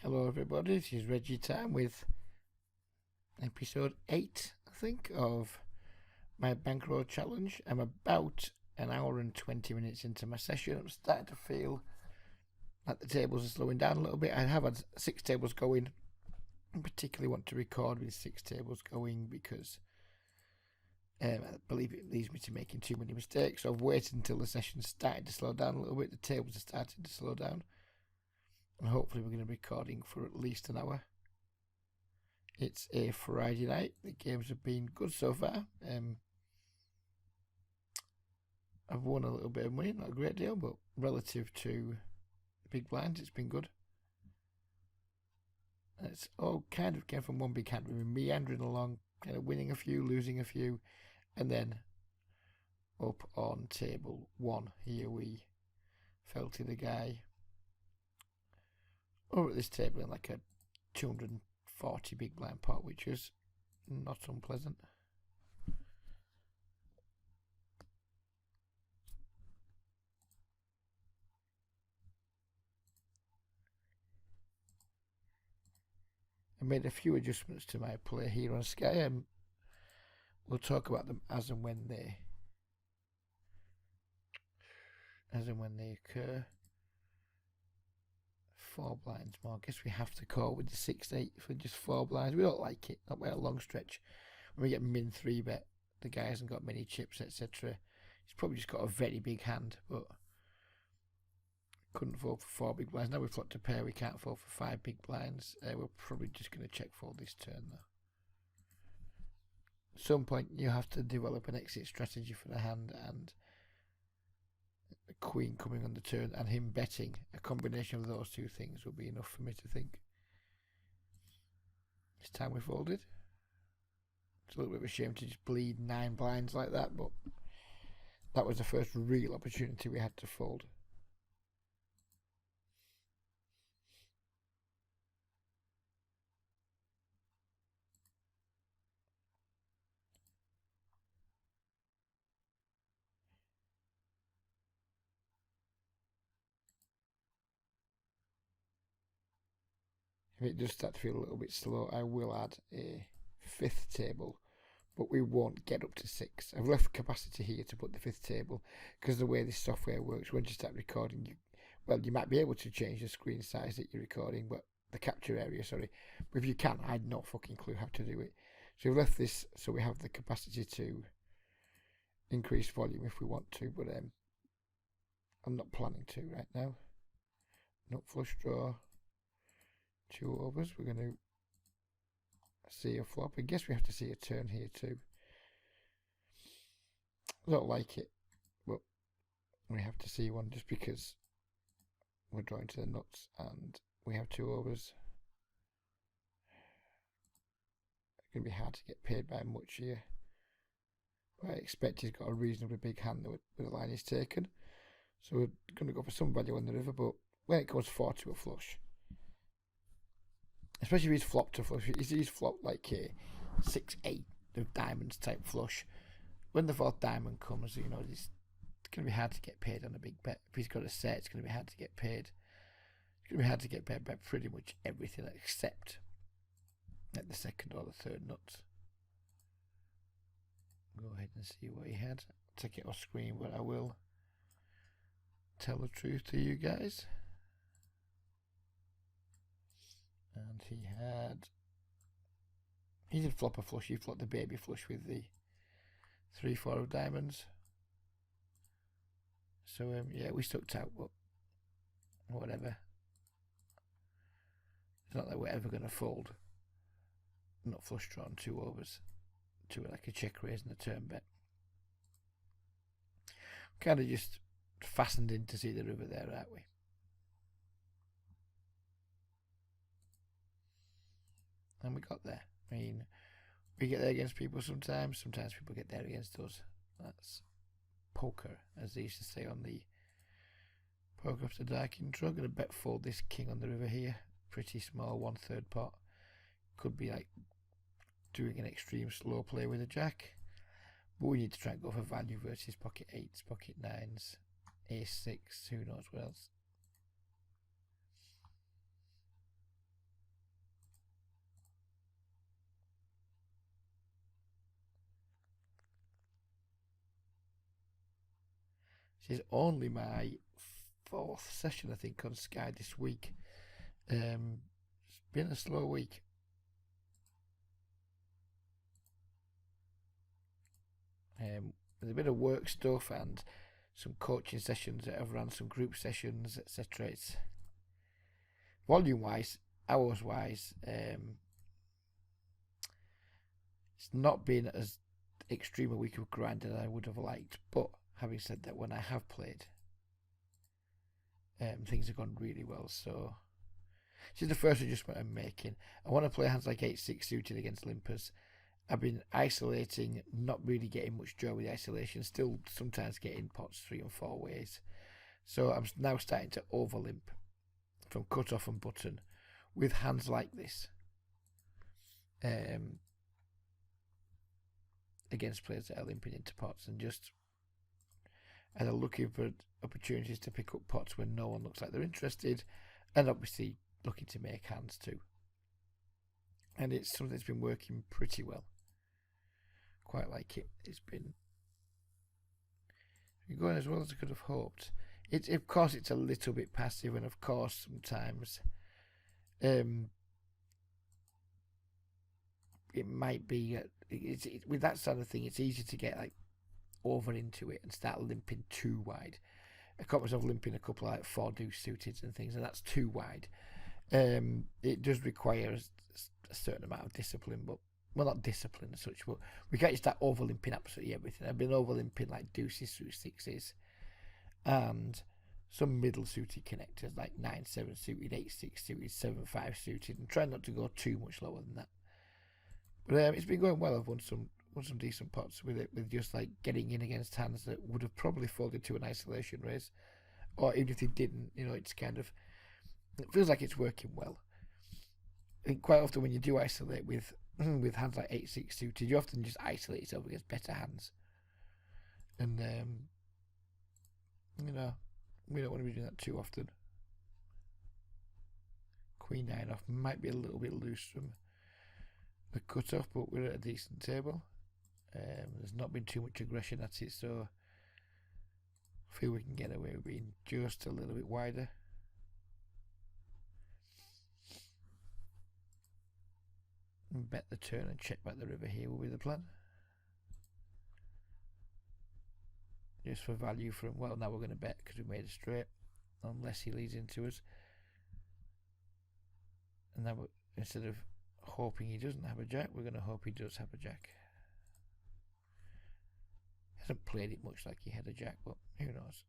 Hello everybody, this is Reggie Time with episode 8, I think, of my Bankroll challenge. I'm about an hour and 20 minutes into my session. I'm starting to feel like the tables are slowing down a little bit. I have had 6 tables going. I particularly want to record with 6 tables going because I believe it leads me to making too many mistakes. So I've waited until the session's started to slow down a little bit. The tables are starting to slow down. And hopefully we're going to be recording for at least an hour. It's a Friday night. The games have been good so far. I've won a little bit of money, not a great deal, but relative to the big blinds, it's been good. And it's all kind of came from one big hand. We've been meandering along, kind of winning a few, losing a few, and then up on table 1 here we fell to the guy over at this table in like a 240 big blind pot, which was not unpleasant. I made a few adjustments to my play here on Sky, and we'll talk about them as and when they occur. 4 blinds more. I guess we have to call with the 6-8 for just 4 blinds. We don't like it, not by a long stretch. When we get min 3 bet, the guy hasn't got many chips, etc. He's probably just got a very big hand, but couldn't fold for 4 big blinds. Now we've flopped a pair, we can't fold for 5 big blinds. We're probably just going to check fold this turn though. At some point you have to develop an exit strategy for the hand, and the queen coming on the turn and him betting, a combination of those two things will be enough for me to think it's time we folded. It's a little bit of a shame to just bleed 9 blinds like that, but that was the first real opportunity we had to fold. If it does start to feel a little bit slow, I will add a 5th table, but we won't get up to 6. I've left capacity here to put the 5th table because the way this software works, when you start recording, you might be able to change the screen size that you're recording, but the capture area, sorry. But if you can, I had no fucking clue how to do it. So we've left this so we have the capacity to increase volume if we want to, but I'm not planning to right now. Not flush draw. 2 overs. We're going to see a flop. I guess we have to see a turn here too. I don't like it, but we have to see one just because we're drawing to the nuts and we have 2 overs. It's going to be hard to get paid by much here. But I expect he's got a reasonably big hand with the line he's taken. So we're going to go for some value on the river, but when it goes 4 to a flush, especially if he's flopped to flush, he's flopped like a 6-8 of diamonds type flush. When the 4th diamond comes, it's going to be hard to get paid on a big bet. If he's got a set, it's going to be hard to get paid. It's going to be hard to get paid by pretty much everything except like the 2nd or the 3rd nuts. Go ahead and see what he had. I'll take it off screen, but I will tell the truth to you guys. And he did flop a flush. He flopped the baby flush with the 3-4 of diamonds. So yeah, we stuck out, but whatever. It's not like we're ever going to fold. Not flush drawn 2 overs to like a check raise and a turn bet. Kind of just fastened in to see the river there, aren't we? And we got there. I mean, we get there against people sometimes. Sometimes people get there against us. That's poker, as they used to say on the Poker After Dark intro. Going to bet fold this king on the river here. Pretty small, 1/3 pot. Could be like doing an extreme slow play with a jack. But we need to try and go for value versus pocket 8s, pocket 9s, ace 6, who knows what else. This is only my 4th session, I think, on Sky this week. It's been a slow week. There's a bit of work stuff and some coaching sessions that I've run, some group sessions, etc. It's volume-wise, hours-wise, it's not been as extreme a week of grind as I would have liked. But having said that, when I have played, things have gone really well. So this is the first adjustment I'm making. I want to play hands like 8-6 suited against limpers. I've been isolating, not really getting much joy with the isolation, still sometimes getting pots 3 and 4 ways. So I'm now starting to overlimp from cut off and button with hands like this against players that are limping into pots, and just either looking for opportunities to pick up pots when no one looks like they're interested, and obviously looking to make hands too. And it's something that's been working pretty well. Quite like it. It's been going as well as I could have hoped. Of course, it's a little bit passive, and of course, sometimes it might be with that sort of thing. It's easy to get like over into it and start limping too wide. I caught myself limping a couple like 4 deuce suited and things, and that's too wide. It does require a certain amount of discipline, but well, not discipline as such, but we can't just start over limping absolutely everything. I've been over limping like deuces through 6s and some middle suited connectors like 9-7 suited, 8-6 suited, 7-5 suited, and trying not to go too much lower than that. But it's been going well. I've won some decent pots with it, with just like getting in against hands that would have probably folded to an isolation raise, or even if they didn't, it's kind of, it feels like it's working well. I think quite often when you do isolate with hands like 8-6 suited, you often just isolate yourself against better hands, and we don't want to be doing that too often. Queen 9 off might be a little bit loose from the cut off, but we're at a decent table. There's not been too much aggression at it, so I feel we can get away with being just a little bit wider. And bet the turn and check back the river here will be the plan. Just for value from, well, now we're going to bet because we made a straight, unless he leads into us. And now instead of hoping he doesn't have a jack, we're going to hope he does have a jack. Hasn't played it much like he had a jack, but who knows.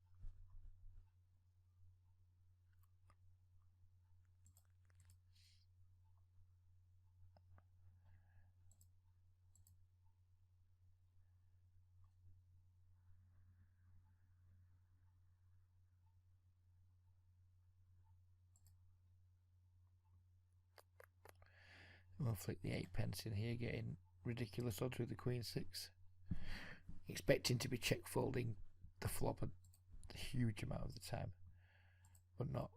We'll flick the 8 pence in here, getting ridiculous odds with the Queen 6. Expecting to be check folding the flop a huge amount of the time, but not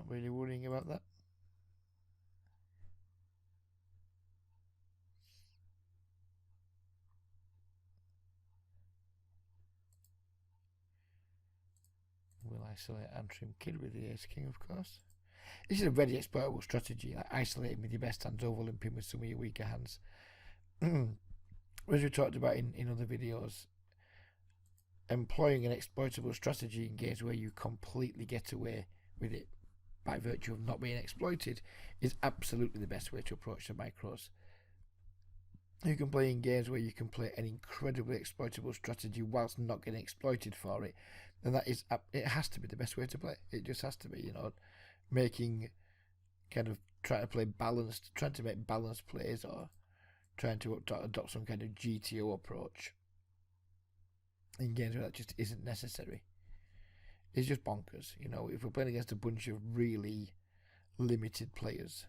really worrying about that. We'll isolate Antrim Kid with the Ace King, of course. This is a very exploitable strategy, like isolating with your best hands, overlimping with some of your weaker hands. As we talked about in other videos, employing an exploitable strategy in games where you completely get away with it by virtue of not being exploited is absolutely the best way to approach the micros. You can play in games where you can play an incredibly exploitable strategy whilst not getting exploited for it, and it has to be the best way to play. It just has to be, making kind of trying to make balanced plays, or trying to adopt some kind of GTO approach in games where that just isn't necessary. It's just bonkers. If we're playing against a bunch of really limited players,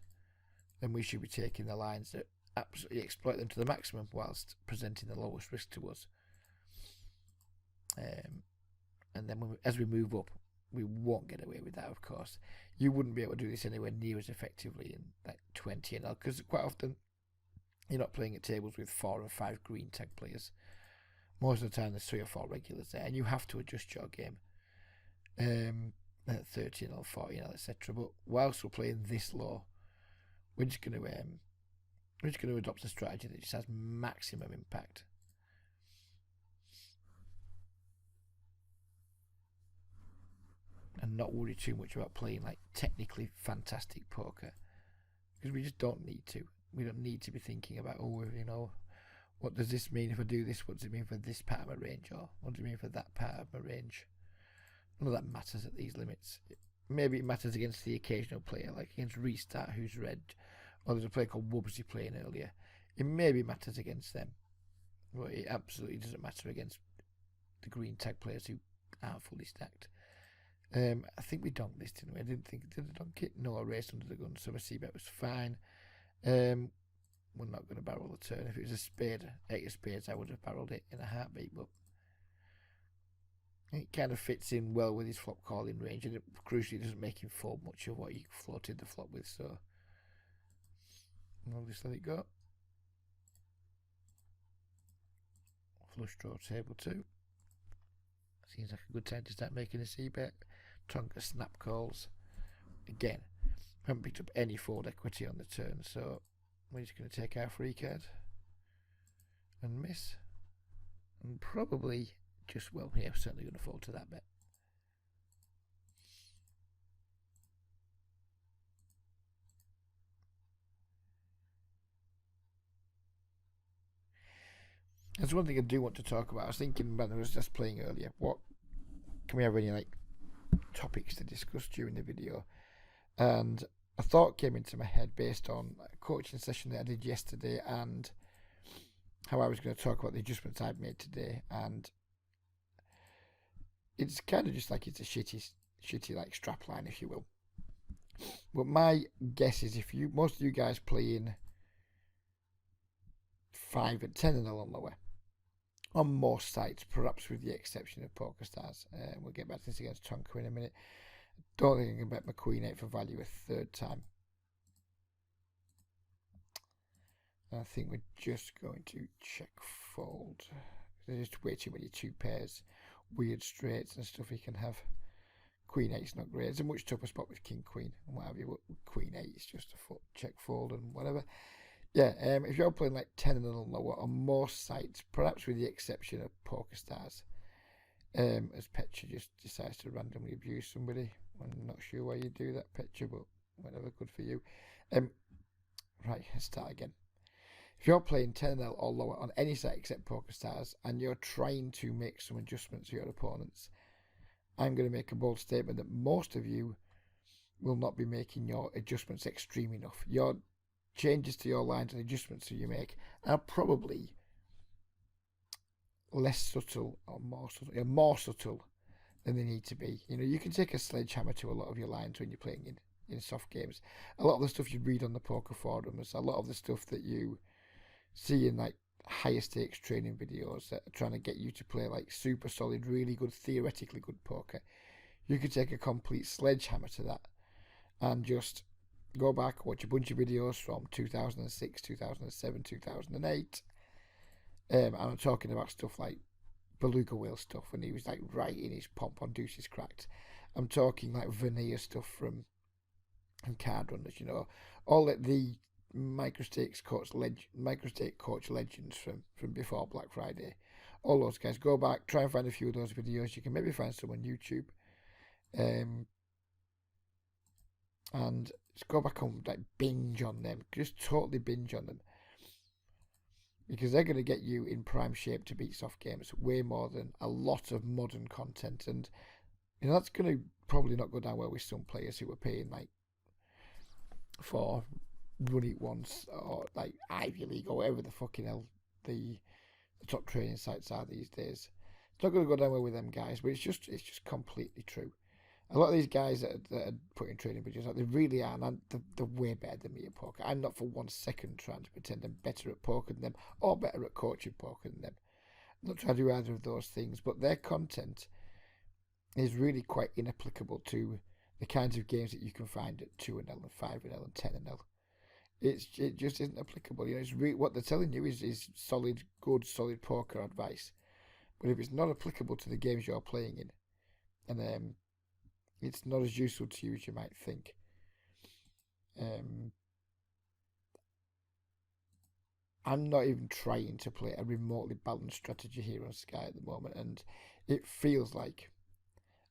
then we should be taking the lines that absolutely exploit them to the maximum whilst presenting the lowest risk to us. And then as we move up, we won't get away with that, of course. You wouldn't be able to do this anywhere near as effectively in like 20 and L, because quite often you're not playing at tables with 4 and 5 green tag players, Most of the time there's 3 or 4 regulars there, and you have to adjust your game at 13 or 14 etc. But whilst we're playing this low, we're just going to adopt a strategy that just has maximum impact. And not worry too much about playing like technically fantastic poker, because we just don't need to. We don't need to be thinking about, what does this mean if I do this? What does it mean for this part of my range? Or what does it mean for that part of my range? None of that matters at these limits. Maybe it matters against the occasional player, like against Restart, who's red, or there's a player called Wubbsy playing earlier. It maybe matters against them, but it absolutely doesn't matter against the green tag players who aren't fully stacked. I think we donked this, didn't we? I didn't think, did I donk it? No, I raced under the gun, so my c-bet was fine. We're not going to barrel the turn. If it was a spade, 8 of spades, I would have barreled it in a heartbeat, but it kind of fits in well with his flop calling range, and it crucially doesn't make him fold much of what he floated the flop with, so I'll just let it go. Flush draw table 2. Seems like a good time to start making a c-bet. Tonka snap calls. Again, haven't picked up any fold equity on the turn, so we're just going to take our free card and miss. And probably just, well, yeah, certainly going to fold to that bet. There's one thing I do want to talk about. I was thinking when I was just playing earlier, what can we have any like topics to discuss during the video? And a thought came into my head based on a coaching session that I did yesterday and how I was going to talk about the adjustments I've made today. And it's kind of just like it's a shitty like strap line, if you will. But my guess is most of you guys play in 5 and 10 and on lower on most sites, perhaps with the exception of PokerStars. We'll get back to this against Tonka in a minute. Don't think I can bet my Queen 8 for value a third time. I think we're just going to check fold. There's just way too many 2 pairs, weird straights and stuff he can have. Queen 8's not great. It's a much tougher spot with King Queen and what have you. Queen 8 is just a check fold and whatever. Yeah, if you're playing like 10 and lower on most sites, perhaps with the exception of PokerStars, as Petra just decides to randomly abuse somebody. I'm not sure why you do that, Petra, but whatever, good for you. Right, let's start again. If you're playing 10 or lower on any site except PokerStars and you're trying to make some adjustments to your opponents, I'm going to make a bold statement that most of you will not be making your adjustments extreme enough. Your changes to your lines and adjustments that you make are probably less subtle or more subtle than they need to be. You can take a sledgehammer to a lot of your lines when you're playing in soft games. A lot of the stuff you read on the poker forums, a lot of the stuff that you see in like higher stakes training videos that are trying to get you to play like super solid, really good, theoretically good poker, you could take a complete sledgehammer to that and just go back, watch a bunch of videos from 2006, 2007, 2008. And I'm talking about stuff like Beluga Whale stuff when he was like writing his pomp on Deuces Cracked. I'm talking like Veneer stuff from Card Runners, all the microstake coach legends from before Black Friday. All those guys, go back, try and find a few of those videos. You can maybe find some on YouTube. And just go back and like binge on them. Just totally binge on them. Because they're going to get you in prime shape to beat soft games way more than a lot of modern content. And that's going to probably not go down well with some players who are paying like for run it once or like Ivy League or whatever the fucking hell the top training sites are these days. It's not going to go down well with them guys, but it's just completely true. A lot of these guys that are putting training videos out, they really are, and they're way better than me at poker. I'm not for 1 second trying to pretend I'm better at poker than them or better at coaching poker than them. I'm not trying to do either of those things, but their content is really quite inapplicable to the kinds of games that you can find at 2-0 and 5-0 and 10-0. It just isn't applicable. It's what they're telling you is solid, good, solid poker advice. But if it's not applicable to the games you're playing in, and it's not as useful to you as you might think, I'm not even trying to play a remotely balanced strategy here on Sky at the moment, and it feels like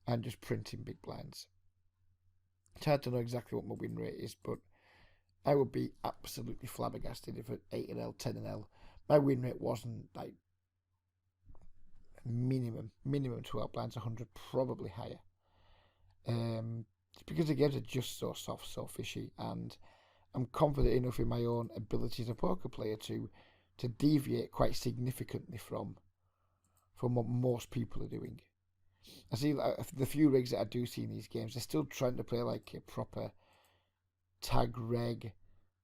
I'm just printing big blinds. It's hard to know exactly what my win rate is, but I would be absolutely flabbergasted if at 8-L, 10-L, my win rate wasn't like minimum 12 blinds, 100, probably higher. It's because the games are just so soft, so fishy, and I'm confident enough in my own ability as a poker player to deviate quite significantly from what most people are doing. I see the few rigs that I do see in these games, they're still trying to play like a proper tag reg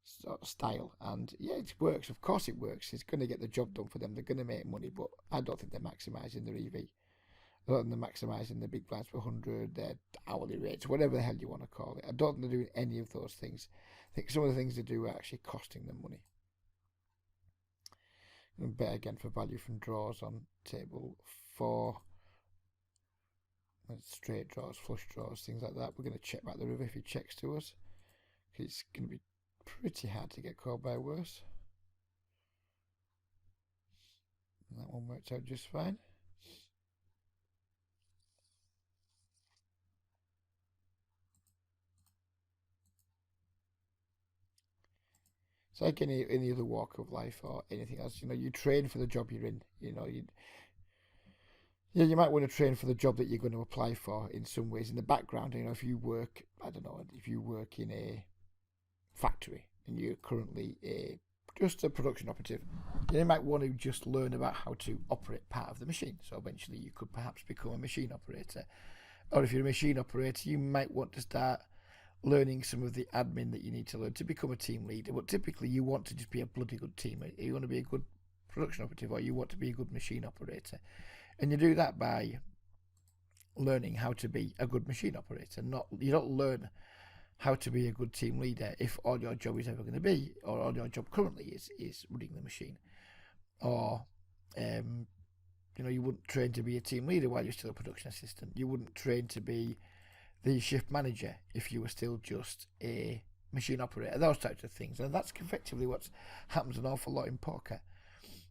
sort of style, and yeah, it works. Of course, it works. It's going to get the job done for them. They're going to make money, but I don't think they're maximising their EV. I don't think they're maximising the big blinds for 100, their hourly rates, whatever the hell you want to call it. I don't think they're doing any of those things. I think some of the things they do are actually costing them money. And bet again for value from draws on table 4. Straight draws, flush draws, things like that. We're going to check back the river if he checks to us. It's going to be pretty hard to get called by worse. And that one worked out just fine. It's like any other walk of life or anything else. You train for the job you're in. You might want to train for the job that you're going to apply for in some ways in the background. If you work, I don't know, if you work in a factory and you're currently just a production operative, you might want to just learn about how to operate part of the machine. So eventually you could perhaps become a machine operator. Or if you're a machine operator, you might want to start learning some of the admin that you need to learn to become a team leader. But typically you want to just be a bloody good teammate. You want to be a good production operative, or you want to be a good machine operator. And you do that by learning how to be a good machine operator. You don't learn how to be a good team leader if all your job is ever going to be, or all your job currently is running the machine. Or, you wouldn't train to be a team leader while you're still a production assistant. You wouldn't train to be the shift manager if you were still just a machine operator. Those types of things. And that's effectively what happens an awful lot in poker.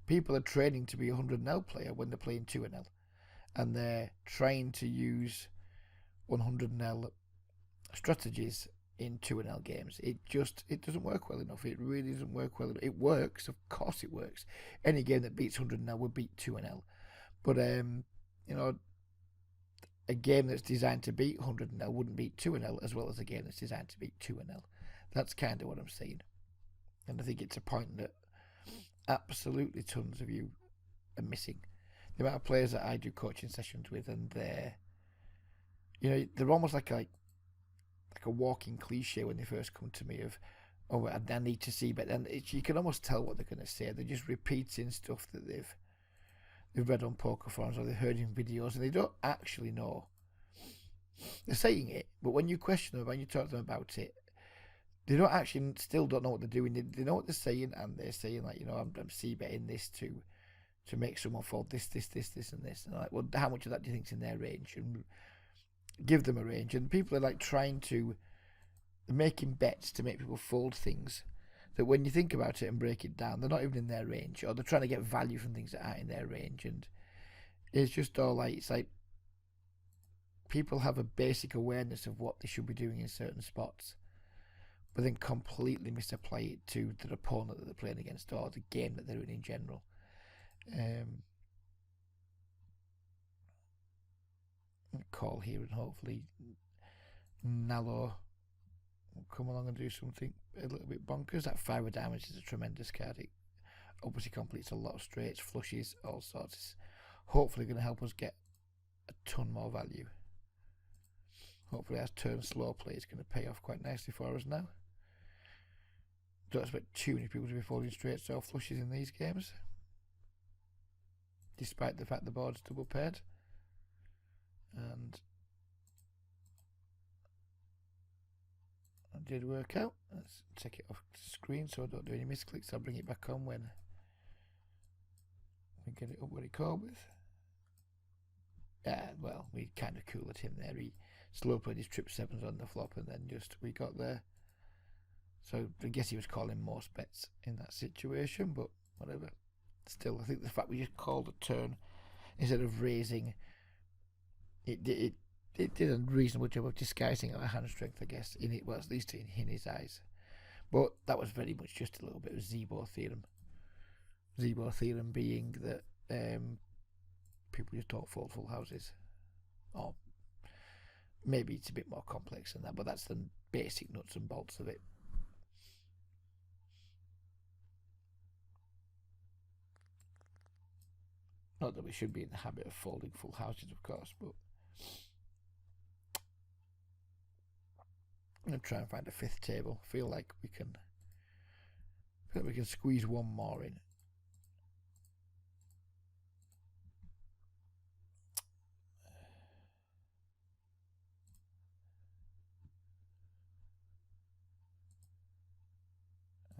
People are training to be a 100-L player when they're playing 2-L. And they're trying to use 100-L strategies in 2-L games. It doesn't work well enough. It really doesn't work well enough. It works, of course it works. Any game that beats 100-L will beat 2-L. But, a game that's designed to beat 100-L wouldn't beat 2-L as well as a game that's designed to beat 2-L. That's kind of what I'm saying. And I think it's a point that absolutely tons of you are missing. The amount of players that I do coaching sessions with, and they're almost like a walking cliche when they first come to me of, oh, I need to see better. And you can almost tell what they're going to say. They're just repeating stuff that they've read on poker forums or they've heard in videos, and they don't actually know. They're saying it, but when you question them, when you talk to them about it, they still don't know what they're doing. They know what they're saying, and they're saying like, I'm c-betting this to make someone fold this, and this. And I'm like, well, how much of that do you think's in their range? And give them a range. And people are like making bets to make people fold things that when you think about it and break it down, they're not even in their range, or they're trying to get value from things that aren't in their range. And it's just all like, it's like people have a basic awareness of what they should be doing in certain spots, but then completely misapply it to the opponent that they're playing against or the game that they're in general. Call here, and hopefully Nalo will come along and do something a little bit bonkers. That 5 of diamonds is a tremendous card. It obviously completes a lot of straights, flushes, all sorts. It's hopefully going to help us get a ton more value. Hopefully our turn slow play is going to pay off quite nicely for us now. Don't expect too many people to be folding straights or flushes in these games, despite the fact the board's double paired. And it did work out. Let's take it off the screen so I don't do any misclicks. I'll bring it back on when we get it up what it called with. well, we kind of cooled him there. He slow played his trip sevens on the flop, and then we got there. So I guess he was calling most bets in that situation, but whatever. Still, I think the fact we just called a turn instead of raising, it did a reasonable job of disguising our hand strength, I guess. Well, at least in his eyes. But that was very much just a little bit of Zebo theorem. Zebo theorem being that people just don't fold full houses. Or maybe it's a bit more complex than that, but that's the basic nuts and bolts of it. Not that we should be in the habit of folding full houses, of course, but I'm going to try and find a fifth table. Feel like we can squeeze one more in.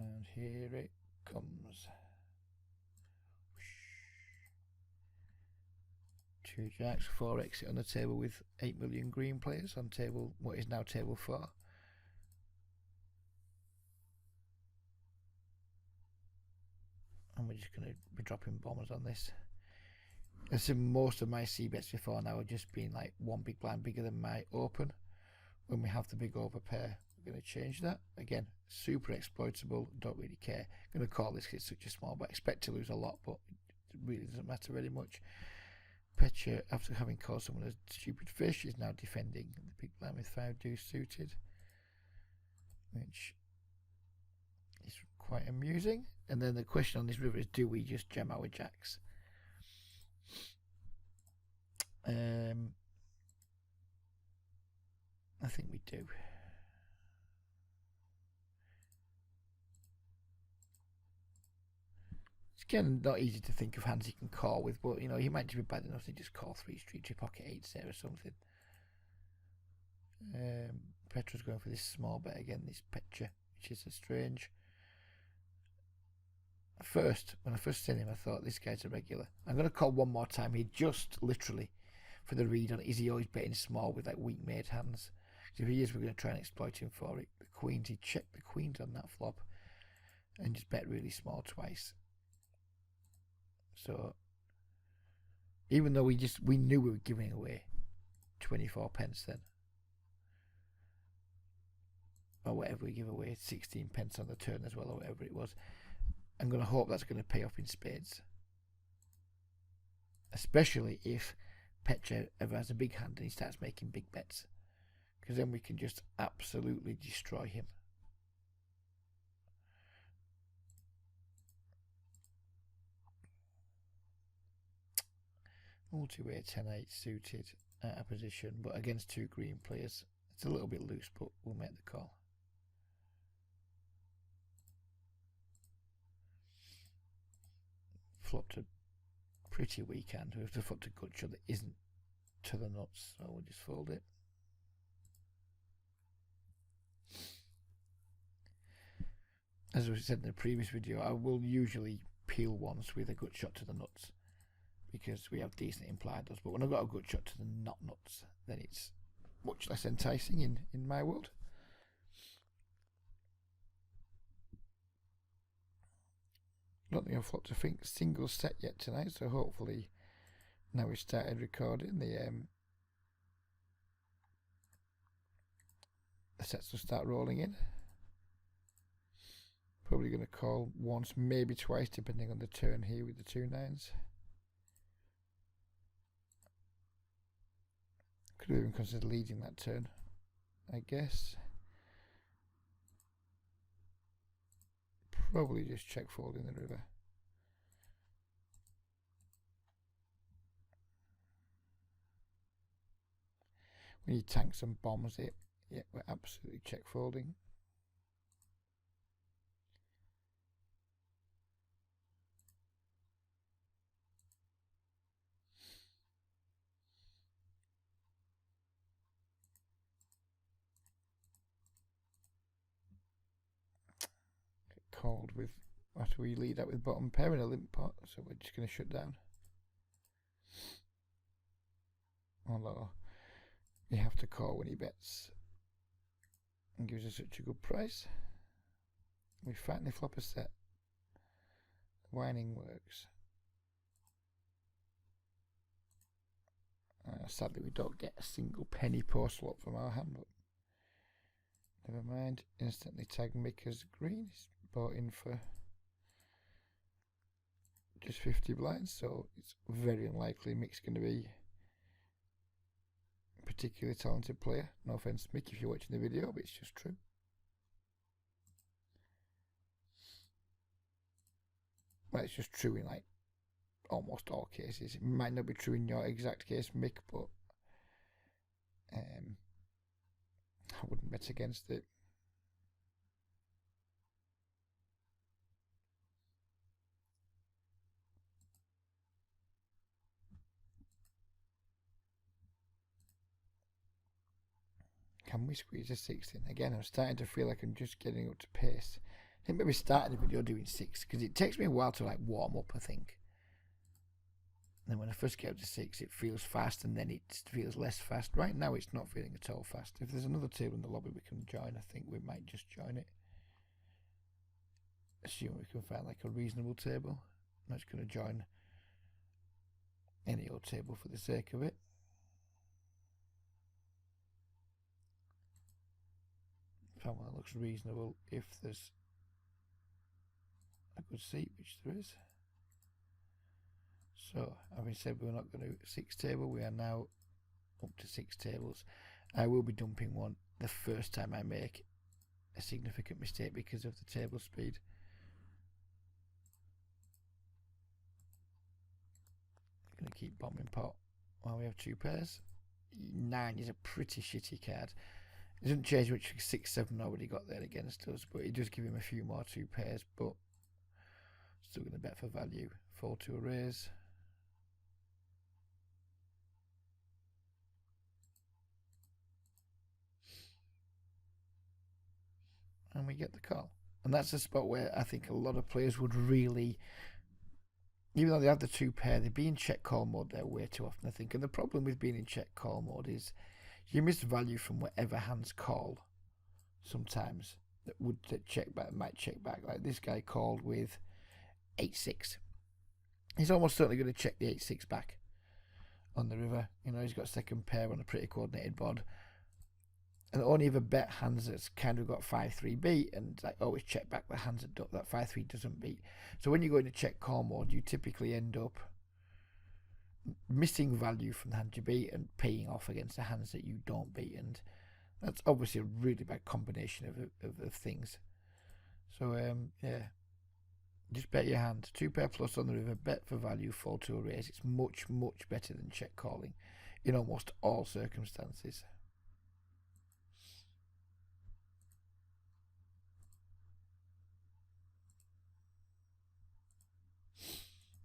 And here it comes. 2 jacks, 4 exit on the table with 8 million green players on table, what is now table 4. And we're just going to be dropping bombers on this. I've seen most of my C bets before now have just been like one big blind bigger than my open. When we have the big overpair, we're going to change that. Again, super exploitable, don't really care. I'm going to call this because it's such a small, but expect to lose a lot, but it really doesn't matter very much. Petra, after having called someone a stupid fish, is now defending the big blind with 5 deuce suited, which is quite amusing. And then the question on this river is, do we just jam our jacks? I think we do. It's again not easy to think of hands he can call with, but you know, he might just be bad enough to just call 3 street to pocket 8s there or something. Petra's going for this small bet again, this Petra, which is a strange. When I first seen him, I thought this guy's a regular. I'm going to call one more time here, just literally for the read on it. Is he always betting small with like weak made hands? Because if he is, we're going to try and exploit him for it. The queens, he checked the queens on that flop and just bet really small twice. So even though we knew we were giving away 24 pence then, or whatever we give away, 16 pence on the turn as well, or whatever it was, I'm going to hope that's going to pay off in spades. Especially if Petra ever has a big hand and he starts making big bets, because then we can just absolutely destroy him. Multi-way 10-8 suited at a position, but against 2 green players. It's a little bit loose, but we'll make the call. Flopped a pretty weak hand. We have to flop a gut shot that isn't to the nuts, so we'll just fold it. As we said in the previous video, I will usually peel once with a gut shot to the nuts, because we have decent implied odds, but when I've got a good shot to the not nuts, then it's much less enticing in my world. I don't think I've flopped a single set yet tonight, so hopefully now we started recording, the sets will start rolling in. Probably going to call once, maybe twice, depending on the turn here with the 2 9s. Could have even considered leading that turn, I guess. Probably just check folding the river. We need tanks and bombs here. Yeah, we're absolutely check folding. Called with, after we lead out with bottom pair in a limp pot, so we're just going to shut down. although you have to call when he bets and gives us such a good price. We finally flop a set. Whining works. Sadly, we don't get a single penny post flop from our hand, but never mind. Instantly tag Mick green. He's bought in for just 50 blinds, so it's very unlikely Mick's going to be a particularly talented player. No offense, Mick, if you're watching the video, but it's just true. Well, it's just true in like almost all cases. It might not be true in your exact case, Mick, but I wouldn't bet against it. Can we squeeze a 6 in? Again, I'm starting to feel like I'm just getting up to pace. I think maybe starting the video doing 6, because it takes me a while to like warm up, I think. And then when I first get up to 6, it feels fast, and then it feels less fast. Right now, it's not feeling at all fast. If there's another table in the lobby we can join, I think we might just join it. Assuming we can find like a reasonable table. I'm not just going to join any old table for the sake of it. Find one that looks reasonable if there's a good seat, which there is. So, having said we're not going to 6 table, we are now up to 6 tables. I will be dumping one the first time I make a significant mistake because of the table speed. I'm going to keep bombing pot while we have 2 pairs. 9 is a pretty shitty card. It doesn't change much because 6-7 already got there against us, but it does give him a few more 2 pairs, but still going to bet for value. Fold to a raise. And we get the call. And that's a spot where I think a lot of players would really, even though they have the 2 pair, they be in check call mode there way too often, I think. And the problem with being in check call mode is you miss value from whatever hands call sometimes that would check back, might check back. Like this guy called with 8-6. He's almost certainly going to check the 8-6 back on the river. You know, he's got second pair on a pretty coordinated board. And only ever bet hands that's kind of got 5-3 beat, and like always check back the hands that 5-3 doesn't beat. So when you go into check call mode, you typically end up missing value from the hand you beat and paying off against the hands that you don't beat, and that's obviously a really bad combination of things. So yeah, just bet your hand. 2 pair plus on the river, bet for value, fold to a raise. It's much better than check calling in almost all circumstances.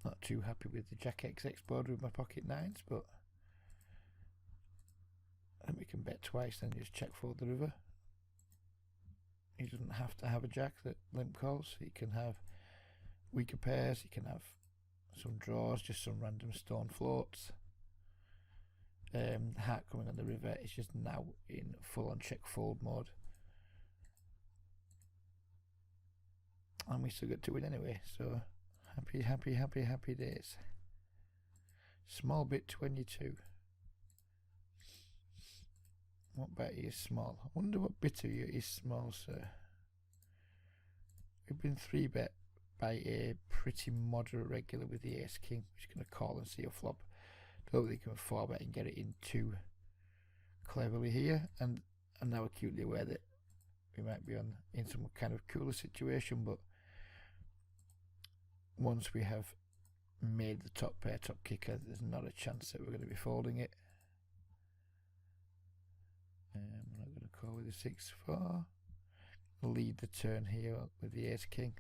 Not too happy with the Jack XX board with my pocket 9s, but I think we can bet twice, then just check for the river. He doesn't have to have a jack that limp calls. He can have weaker pairs, he can have some draws, just some random stone floats. The heart coming on the river is just now in full on check fold mode. And we still get to win anyway, so happy days. Small bit 22. What bet is small? I wonder what bit of you is small, sir. We've been 3-bet by a pretty moderate regular with the ace king, which is going to call and see a flop. Don't think he can 4-bet and get it in too cleverly here, and I'm now acutely aware that we might be in some kind of cooler situation, but once we have made the top pair top kicker, there's not a chance that we're going to be folding it. I'm not going to call with the 6-4. Lead the turn here with the ace king.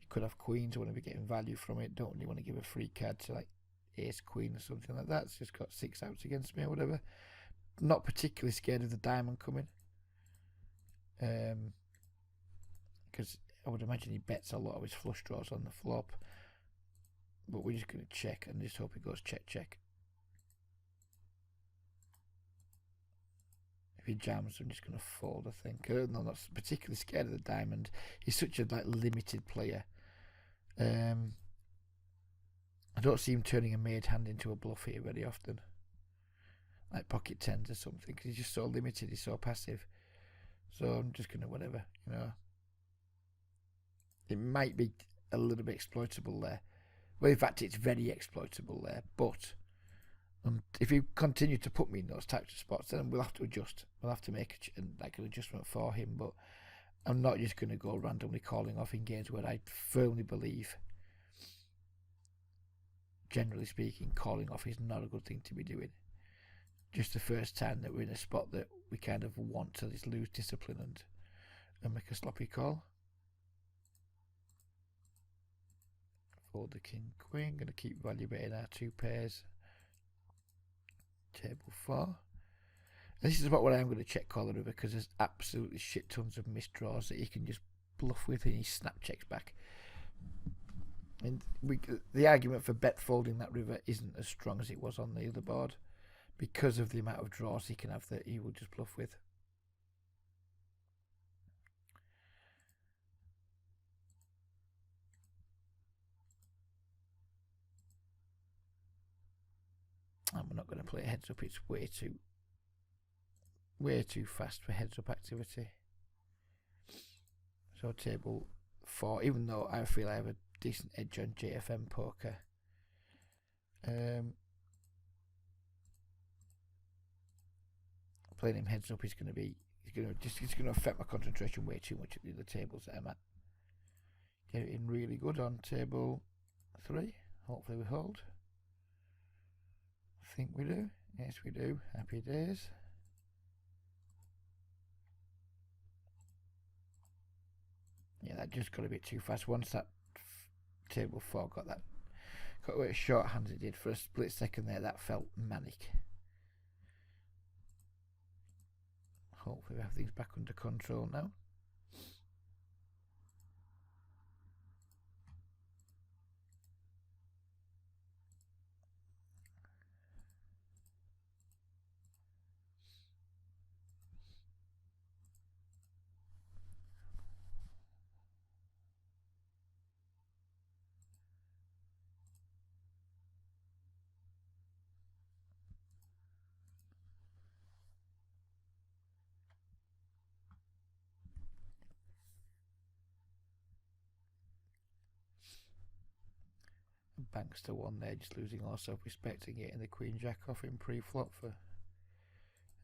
You could have queens, want to be getting value from it. Don't really want to give a free card to like ace queen or something like that. It's just got 6 outs against me or whatever. Not particularly scared of the diamond coming, because I would imagine he bets a lot of his flush draws on the flop. But we're just going to check and just hope it goes check. he jams, I'm just going to fold, I think. I'm not particularly scared of the diamond. He's such a limited player. I don't see him turning a made hand into a bluff here very often. Like pocket tens or something, because he's just so limited, he's so passive. So I'm just going to whatever, It might be a little bit exploitable there. Well, in fact, it's very exploitable there, but if you continue to put me in those types of spots, then we'll have to adjust. We'll have to make an adjustment for him, but I'm not just going to go randomly calling off in games where I firmly believe, generally speaking, calling off is not a good thing to be doing. Just the first time that we're in a spot that we kind of want to just lose discipline and make a sloppy call. Fold the king queen. Going to keep value betting our two pairs. Table 4. And this is about what I'm going to check call the river, because there's absolutely shit tons of missed draws that he can just bluff with and he snap checks back. And the argument for bet folding that river isn't as strong as it was on the other board, because of the amount of draws he can have that he will just bluff with. And we're not going to play heads up, it's way too fast for heads up activity. So table 4, even though I feel I have a decent edge on JFM poker, playing him heads up is going to be it's going to affect my concentration way too much at the other tables that I'm at. Get it in really good on table 3. Hopefully we hold. I think we do. Yes, we do. Happy days. Yeah, that just got a bit too fast. Once that table 4 got away as short hands it did for a split second there, that felt manic. Hopefully we have things back under control now. Banks to 1 there, just losing all self-respect and getting the queen jack off in pre-flop for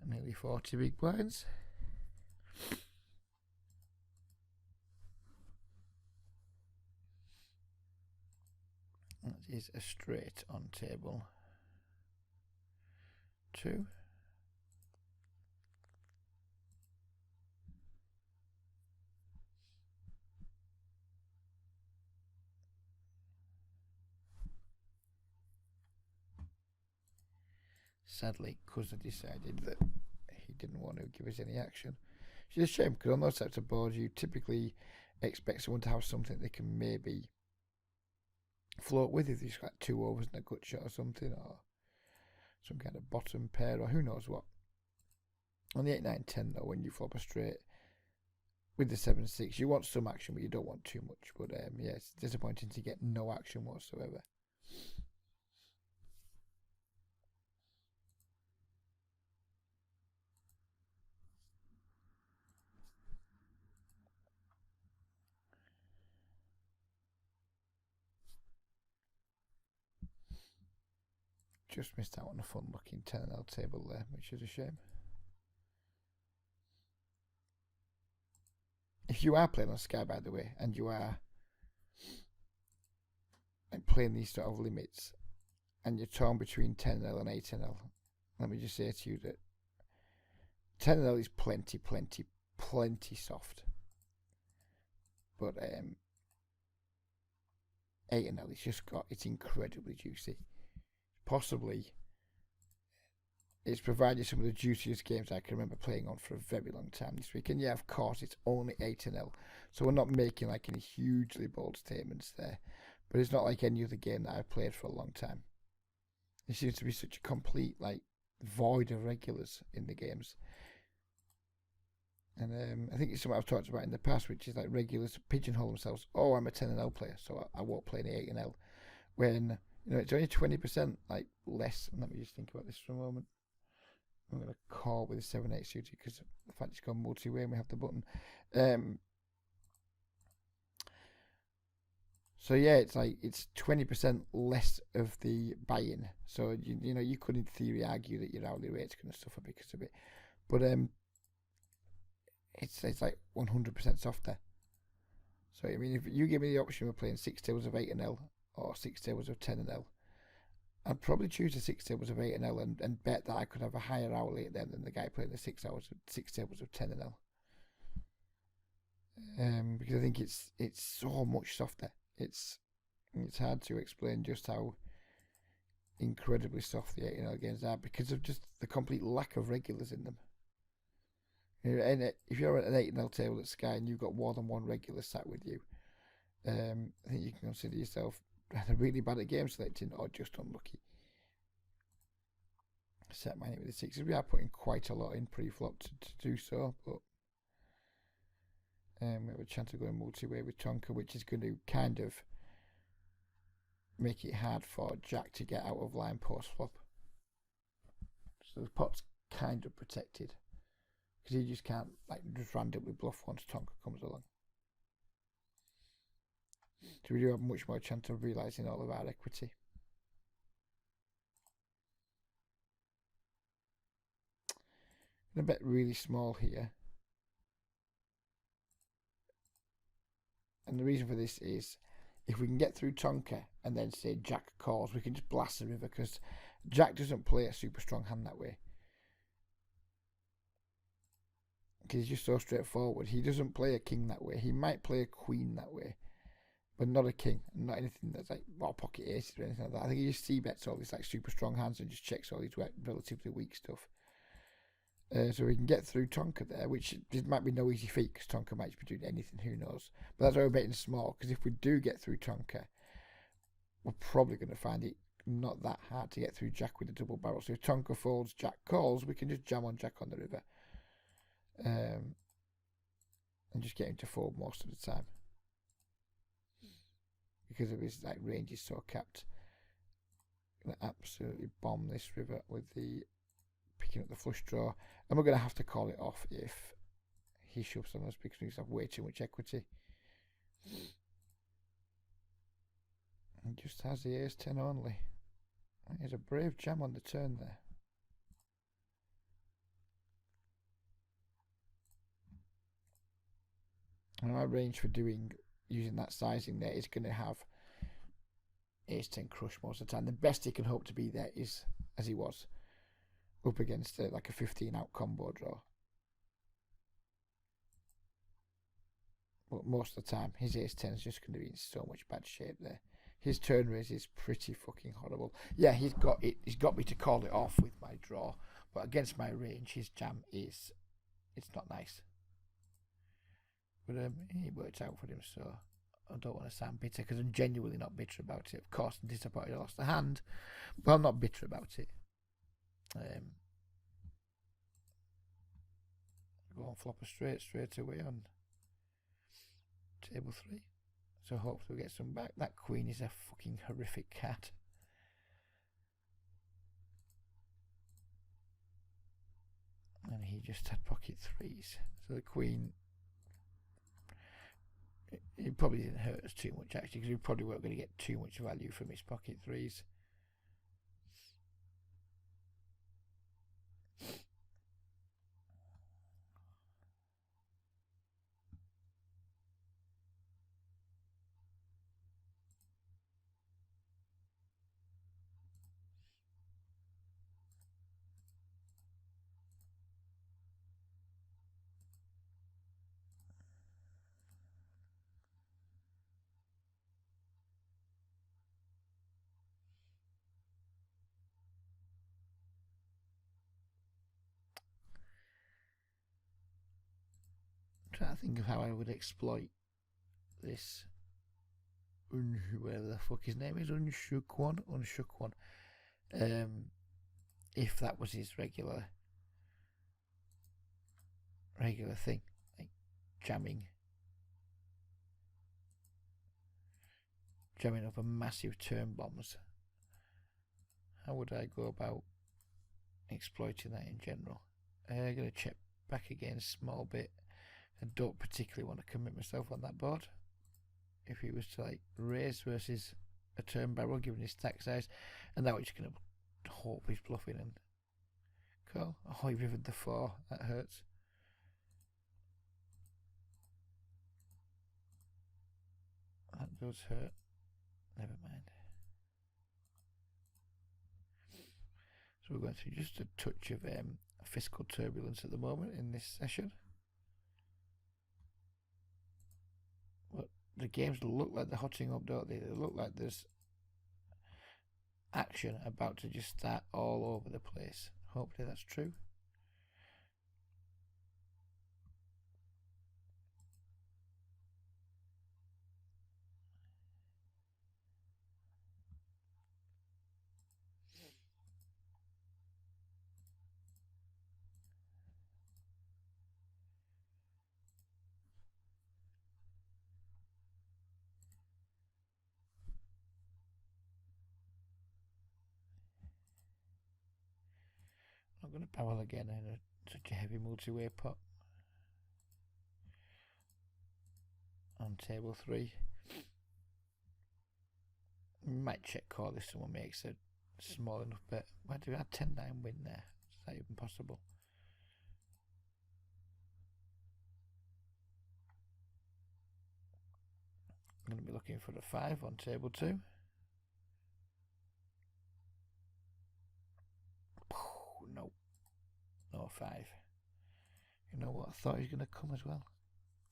nearly 40 big blinds. That is a straight on table 2. Sadly, Cousin decided that he didn't want to give us any action. Which is a shame, because on those types of boards you typically expect someone to have something they can maybe float with, if you've got 2 overs and a gut shot or something, or some kind of bottom pair, or who knows what. On the 8, 9, 10 though, when you flop a straight with the 7, 6, you want some action but you don't want too much. But yeah, it's disappointing to get no action whatsoever. Just missed out on a fun looking 10L table there, which is a shame. If you are playing on Sky, by the way, and you are playing these sort of limits, and you're torn between 10L and 8L, let me just say to you that 10L is plenty soft. But 8L it's incredibly juicy. Possibly it's provided some of the juiciest games I can remember playing on for a very long time this week. And yeah, of course, it's only 8-0, so we're not making like any hugely bold statements there. But it's not like any other game that I've played for a long time. There seems to be such a complete void of regulars in the games. And I think it's something I've talked about in the past, which is like regulars pigeonhole themselves. Oh, I'm a 10-L player, so I won't play any 8-L. When it's only 20% like less. And let me just think about this for a moment. I'm going to call with a 7-8 suited because the fact it's gone multi-way and we have the button. So yeah, it's 20% less of the buy-in. So you could in theory argue that your hourly rate's going to suffer because of it, but it's like 100% softer. So I mean, if you give me the option of playing 6 tables of 8-L or 6 tables of 10-L, I'd probably choose the 6 tables of 8-L and bet that I could have a higher hourly at them than the guy playing the 6 tables of 10-L. Because I think it's so much softer. It's hard to explain just how incredibly soft the 8-L games are because of just the complete lack of regulars in them. And if you're at an 8-L table at Sky and you've got more than one regular sat with you, I think you can consider yourself either really bad at game selecting or just unlucky. Set mine with the 6s. We are putting quite a lot in pre-flop to do so, but we have a chance of going multi-way with Tonka, which is going to kind of make it hard for Jack to get out of line post-flop. So the pot's kind of protected because he just can't just randomly bluff once Tonka comes along. So we do have much more chance of realising all of our equity. I'm going to bet really small here. And the reason for this is if we can get through Tonka and then say Jack calls, we can just blast the river because Jack doesn't play a super strong hand that way. Because he's just so straightforward. He doesn't play a king that way. He might play a queen that way, but not a king. Not anything that's like pocket aces or anything like that. I think he just c-bets all these like super strong hands and just checks all these relatively weak stuff. So we can get through Tonka there, which it might be no easy feat because Tonka might be doing anything, who knows. But that's why we're betting small, because if we do get through Tonka, we're probably going to find it not that hard to get through Jack with a double barrel. So if Tonka folds, Jack calls, we can just jam on Jack on the river. And just get him to fold most of the time. Because of his range is so capped. Going to absolutely bomb this river with the picking up the flush draw, and we're going to have to call it off if he shoves on us because we have way too much equity. And just has the ace 10 only. He's a brave jam on the turn there. And my range for using that sizing there is going to have ace 10 crush most of the time. The best he can hope to be there is, as he was, up against like a 15 out combo draw. But most of the time, his ace 10 is just going to be in so much bad shape there. His turn raise is pretty fucking horrible. Yeah, he's got me to call it off with my draw, but against my range, his jam it's not nice. But it worked out for him, so I don't want to sound bitter because I'm genuinely not bitter about it. Of course, I'm disappointed I lost the hand, but I'm not bitter about it. Go on flopper straight away on table 3. So hopefully we get some back. That queen is a fucking horrific cat. And he just had pocket 3s. So the queen, it probably didn't hurt us too much actually, because we probably weren't going to get too much value from his pocket 3s. I'm trying to think of how I would exploit this whatever the fuck his name is, Unshook one. If that was his regular regular thing, like jamming up a massive turn bombs. How would I go about exploiting that in general? I'm going to check back again a small bit. I don't particularly want to commit myself on that board. If he was to like raise versus a turn barrel given his stack size, and that we're just going to hope he's bluffing and call. Oh, he rivered the 4. That hurts. That does hurt. Never mind. So we're going through just a touch of fiscal turbulence at the moment in this session. But the games look like they're hotting up, don't they? They look like there's action about to just start all over the place. Hopefully that's true. I'm going to barrel again in such a heavy multi-way pot on table 3. Might check call if someone makes a small enough bet. Why do we have 10-9 win there? Is that even possible? I'm going to be looking for a 5 on table 2. No. No 5. You know what? I thought he was going to come as well.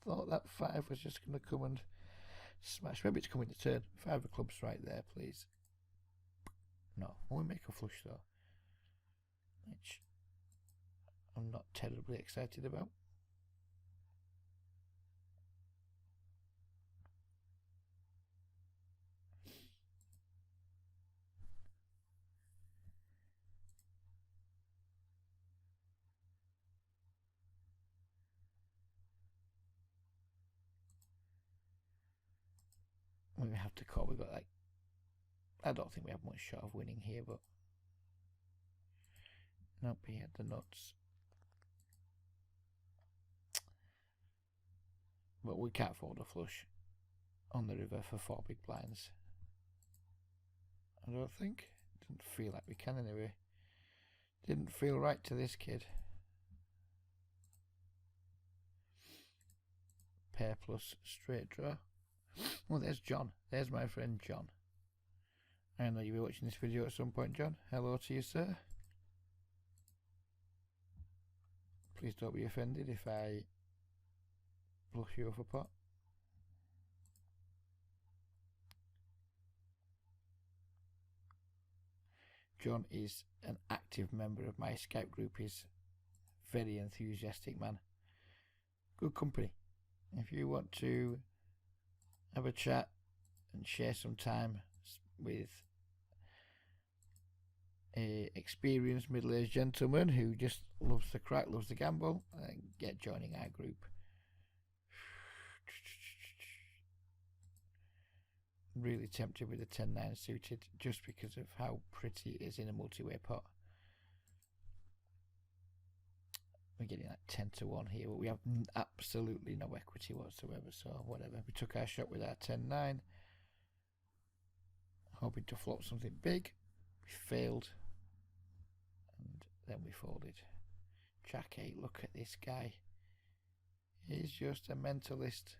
Thought that 5 was just going to come and smash. Maybe it's coming to turn. 5 of clubs right there, please. No. We'll make a flush though, which I'm not terribly excited about. We have to call. We've got like, I don't think we have much shot of winning here, but nope, he had the nuts. But we can't fold a flush on the river for 4 big blinds. I don't think. Doesn't feel like we can anyway. Didn't feel right to this kid. Pair plus straight draw. Well, there's John. There's my friend John. I know you'll be watching this video at some point, John. Hello to you, sir. Please don't be offended if I bluff you off a pot. John is an active member of my Skype group. He's a very enthusiastic man. Good company. If you want to have a chat and share some time with a experienced middle-aged gentleman who just loves the crack, loves the gamble, get joining our group. Really tempted with the 10-9 suited just because of how pretty it is in a multi-way pot. We're getting like 10-1 here, but we have absolutely no equity whatsoever, so whatever. We took our shot with our 10-9, hoping to flop something big. We failed, and then we folded. Jack 8, look at this guy. He's just a mentalist.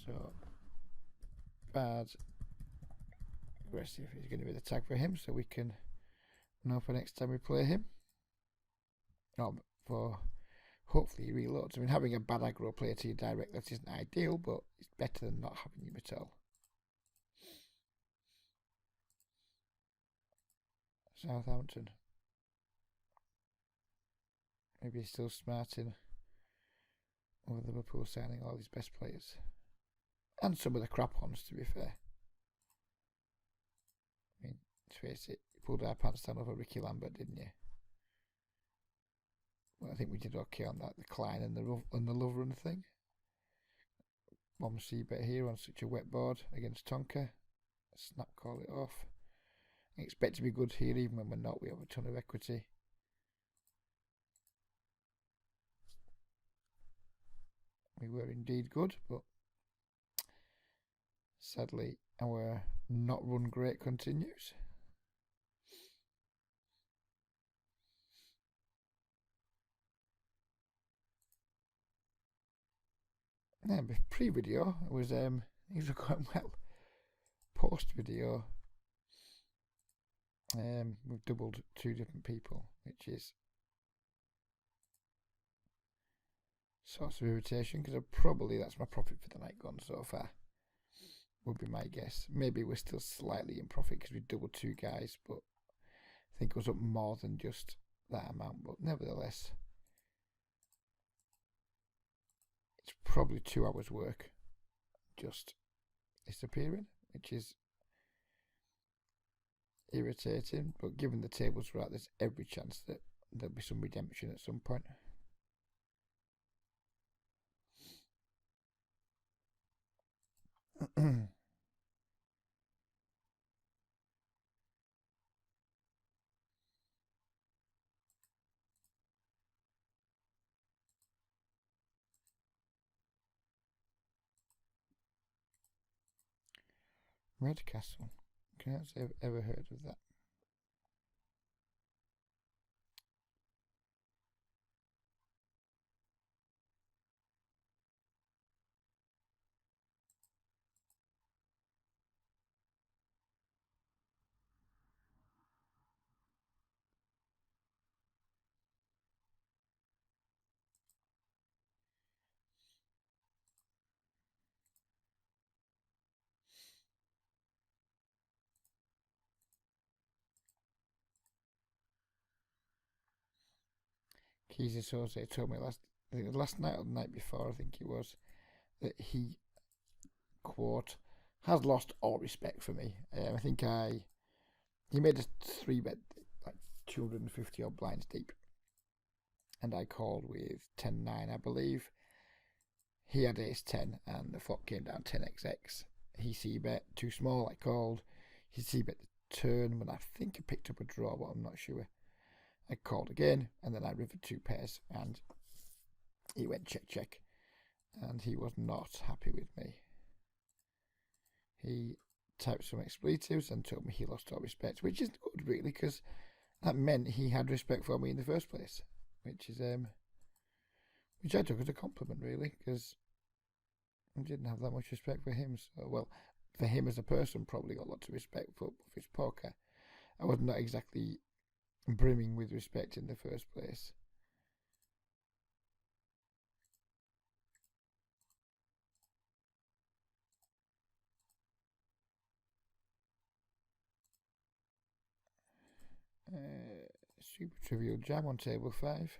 So, bad aggressive is going to be the tag for him, so we can know for next time we play him. Not for hopefully he reloads. I mean, having a bad aggro player to your direct, that isn't ideal, but it's better than not having him at all. Southampton. Maybe he's still smarting over Liverpool signing all his best players. And some of the crap ones, to be fair. I mean, let's face it, you pulled our pants down over Ricky Lambert, didn't you? Well, I think we did okay on that. The Klein and the Love Run thing. Bomb C-bet here on such a wet board against Tonka. Snap call it off. I expect to be good here even when we're not. We have a ton of equity. We were indeed good, but sadly our not run great continues. Yeah, pre-video it was things were going well. Post video, we've doubled 2 different people, which is source of irritation because probably that's my profit for the night gone so far. Would be my guess. Maybe we're still slightly in profit because we doubled 2 guys, but I think it was up more than just that amount. But nevertheless, it's probably 2 hours work just disappearing, which is irritating. But given the tables we're at, there's every chance that there'll be some redemption at some point. Red Castle. Can I have ever heard of that? Keezy Soze told me last night or the night before, I think it was, that he, quote, has lost all respect for me. I think he made a 3-bet, like 250 odd blinds deep, and I called with 10-9, I believe. He had ace-10, and the flop came down 10xx. He c-bet, too small, I called. He c-bet the turn, when I think I picked up a draw, but I'm not sure. I called again, and then I rivered 2 pairs, and he went check, check, and he was not happy with me. He typed some expletives and told me he lost all respect, which isn't good, really, because that meant he had respect for me in the first place, which is which I took as a compliment, really, because I didn't have that much respect for him. So, well, for him as a person, probably got lots of respect for his poker. I was not exactly brimming with respect in the first place. Super trivial jam on table 5.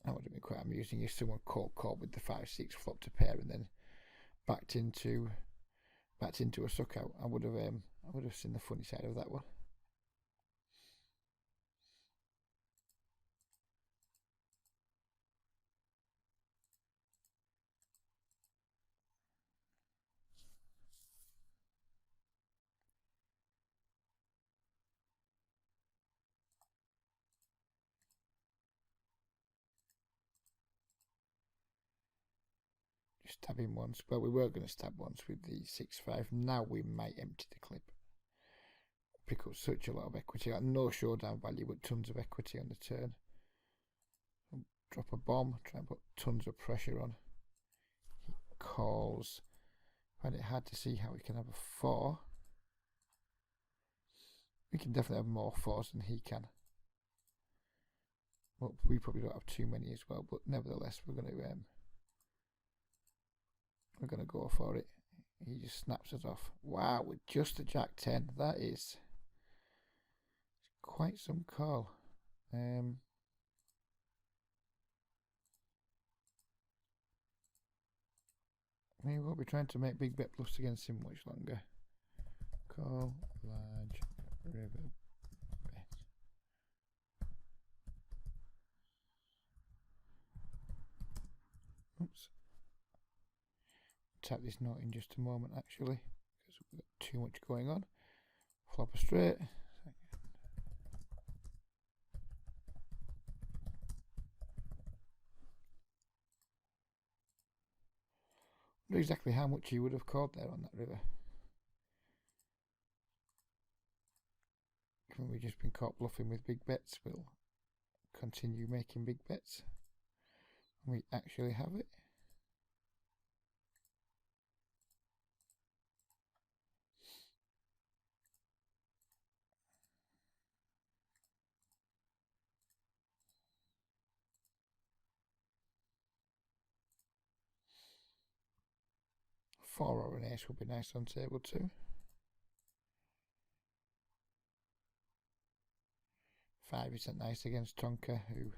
That would have been quite amusing if someone caught with the 5-6, flopped a pair, and then backed into a suck out. I would have seen the funny side of that one. Stab him once. Well, we were going to stab once with the 6-5. Now we might empty the clip. Pick up such a lot of equity. No showdown value, but tons of equity on the turn. Drop a bomb. Try and put tons of pressure on. He calls. Find it hard to see how we can have a 4. We can definitely have more 4s than he can. Well, we probably don't have too many as well, but nevertheless, we're going to go for it. He just snaps us off. Wow, with just a Jack 10, that is quite some call. We won't be trying to make big bet bluffs against him much longer. Call large river bet. Oops. Tap this note in just a moment actually, because we've got too much going on. Flop a straight. I wonder exactly how much he would have called there on that river. Given we've just been caught bluffing with big bets, we'll continue making big bets. We actually have it. Four or an ace would be nice on table two. Five isn't nice against Tonka, who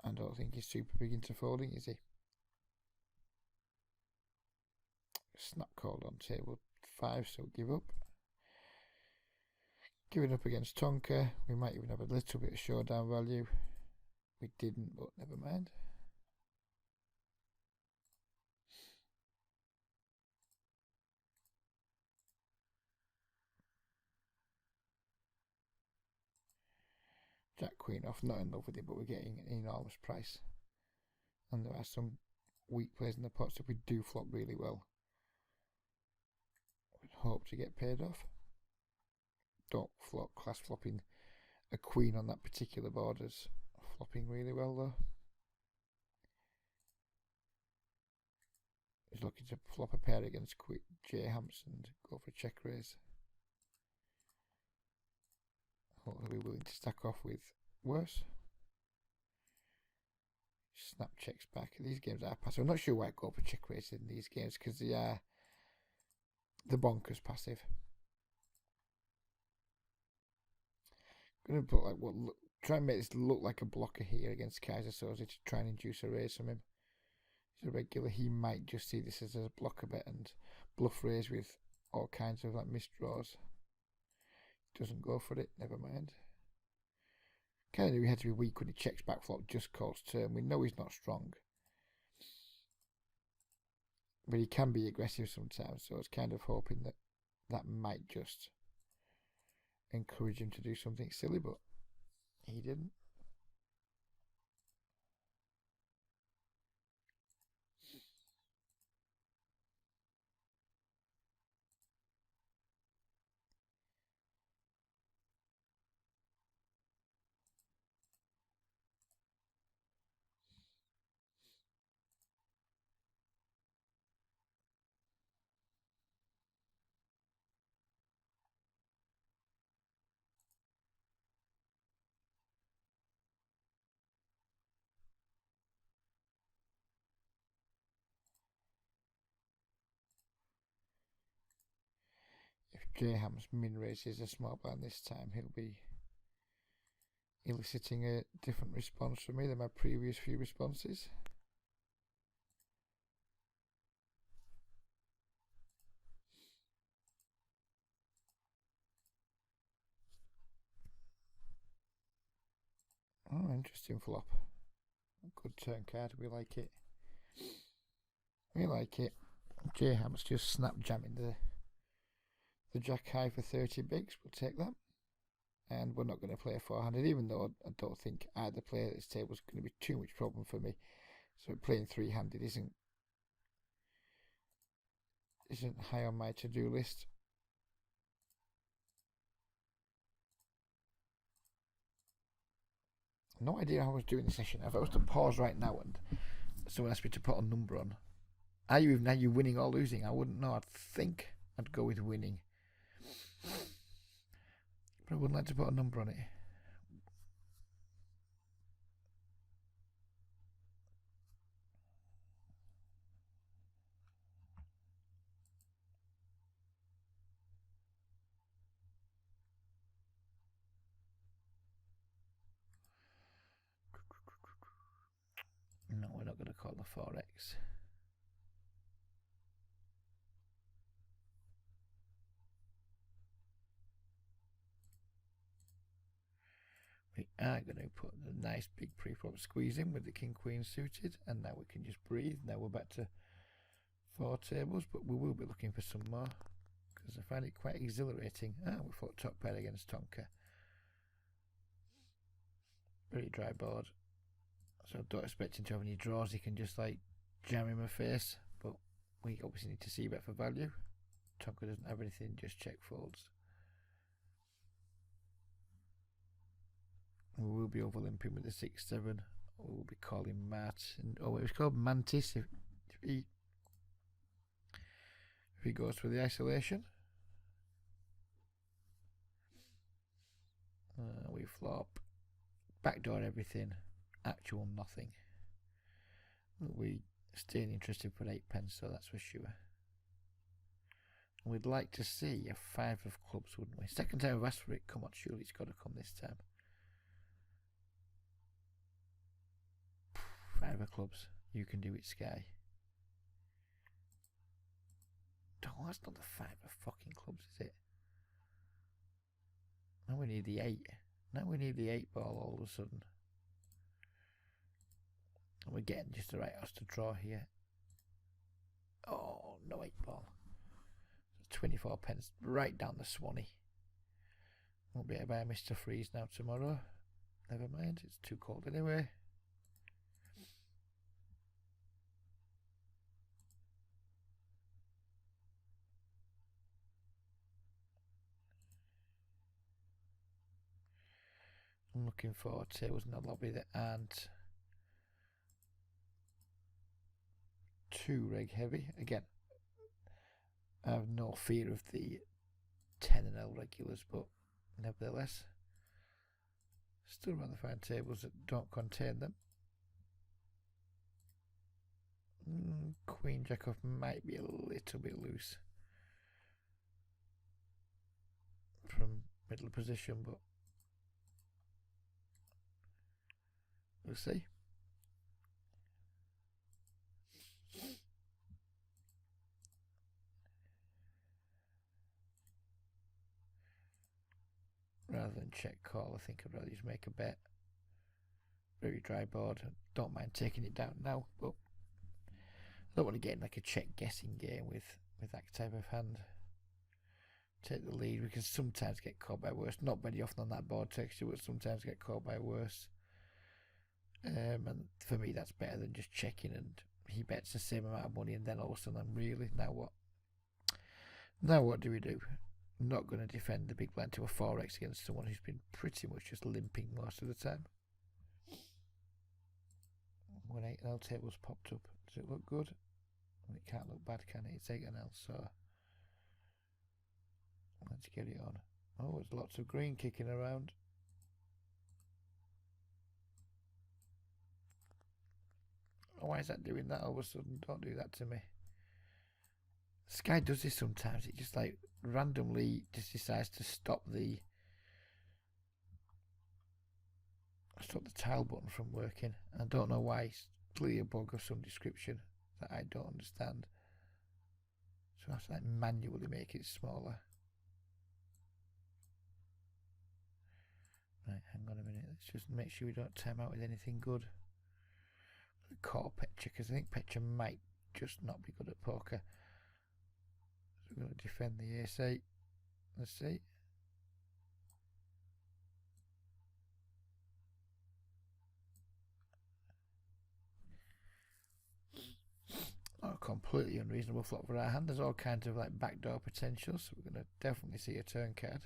I don't think he's super big into folding, is he? Snap called on table five, so give up. Giving up against Tonka, we might even have a little bit of showdown value. We didn't, but never mind. Jack Queen off, not in love with it, but we're getting an enormous price. And there are some weak plays in the pot, so if we do flop really well, we'd hope to get paid off. Don't flop, class flopping a queen on that particular board as flopping really well though. He's looking to flop a pair against J Hamps and go for check raise. Hopefully willing to stack off with worse. Snap checks back. These games are passive. I'm not sure why I go for check raise in these games because they are the bonkers passive. I'm going to put like try and make this look like a blocker here against Kaiser Soze to try and induce a raise from him. He's a regular. He might just see this as a blocker bet and bluff raise with all kinds of like missed draws. Doesn't go for it. Never mind. Kind of knew he had to be weak when he checks back flop, just calls turn. We know he's not strong, but he can be aggressive sometimes. So I was kind of hoping that that might just encourage him to do something silly, but he didn't. If J Ham's min raises a small blind this time, he'll be eliciting a different response from me than my previous few responses. Oh, interesting flop. Good turn card, we like it. We like it. J Ham's just snap jamming the jack high for 30 bigs. We'll take that. And we're not going to play a four-handed, even though I don't think either player at this table is going to be too much problem for me. So playing three-handed isn't high on my to-do list. No idea how I was doing the session. If I was to pause right now and someone asked me to put a number on, are you winning or losing? I wouldn't know. I'd think I'd go with winning, but I wouldn't like to put a number on it. No, we're on the 4x. We are going to put a nice big pre-flop squeeze in with the king queen suited, and now we can just breathe. Now we're back to 4 tables, but we will be looking for some more because I find it quite exhilarating. We fought top pair against Tonka. Very dry board, so I don't expect him to have any draws. He can just like jam in my face, but we obviously need to see bet for value. Tonka doesn't have anything, just check folds. We will be overlimping with the 6-7. We'll be calling Matt. Oh, it was called Mantis if he goes for the isolation. We flop. Backdoor everything. Actual nothing. We staying interested for 8 pence, so that's for sure. We'd like to see a 5 of clubs, wouldn't we? Second time I've asked for it. Come on, surely it's got to come this time. 5 of clubs. You can do it, Sky. Oh, that's not the 5 of fucking clubs, is it? Now we need the 8. Now we need the 8 ball all of a sudden. And we're getting just the right house to draw here. Oh, no 8 ball. 24 pence right down the Swanee. Won't be able to buy Mr. Freeze now tomorrow. Never mind, it's too cold anyway. I'm looking for tables in the lobby that aren't too reg heavy. Again, I have no fear of the 10 and L regulars, but nevertheless, still rather find tables that don't contain them. Queen Jack off might be a little bit loose from middle position, but we'll see. Rather than check call, I think I'd rather just make a bet. Very dry board. I don't mind taking it down now, but I don't want to get in like a check guessing game with that type of hand. Take the lead. We can sometimes get caught by worse. Not very often on that board texture, but sometimes get caught by worse. And for me, that's better than just checking and he bets the same amount of money and then all of a sudden I'm really, now what? Now what do we do? I'm not going to defend the big blind to a 4x against someone who's been pretty much just limping most of the time. When 8L table's popped up, does it look good? Well, it can't look bad, can it? It's 8L, so let's get it on. Oh, there's lots of green kicking around. Oh, why is that doing that all of a sudden? Don't do that to me. Sky does this sometimes. It just like randomly just decides to stop the tile button from working. I don't know why. It's clearly a bug of some description that I don't understand. So I have to like manually make it smaller. Right, hang on a minute. Let's just make sure we don't time out with anything good. Call Petra because I think Petra might just not be good at poker. So we're going to defend the ace-8. Let's see. Oh, completely unreasonable flop for our hand. There's all kinds of like backdoor potential, so we're going to definitely see a turn card.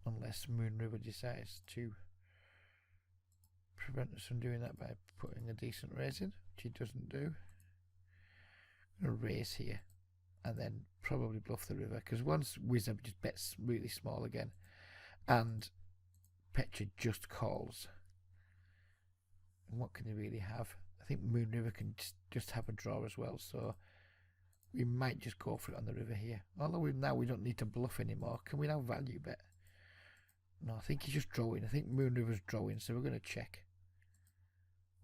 Unless Moon River decides to prevent us from doing that by putting a decent raise in, which he doesn't do. I'm going to raise here and then probably bluff the river, because once Wizard just bets really small again and Petra just calls, and what can he really have? I think Moon River can just have a draw as well, so we might just go for it on the river here. Although we don't need to bluff anymore. Can we now value bet? No, I think he's just drawing. I think Moon River's drawing, so we're going to check.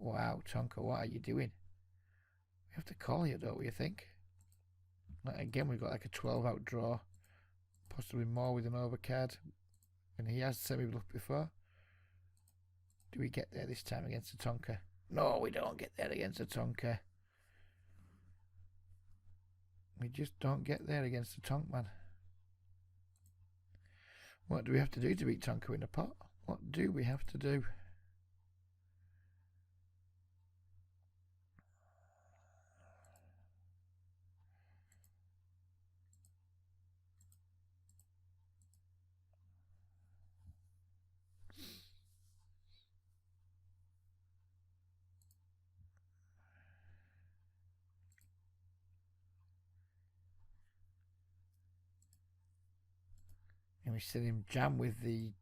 Wow, Tonka, what are you doing? We have to call you, don't we, you think? Again, we've got like a 12 out draw. Possibly more with an overcard. And he has semi-bluff before. Do we get there this time against a Tonka? No, we don't get there against a Tonka. We just don't get there against a Tonk, man. What do we have to do to beat Tonka in a pot? What do we have to do? And we see him jam with the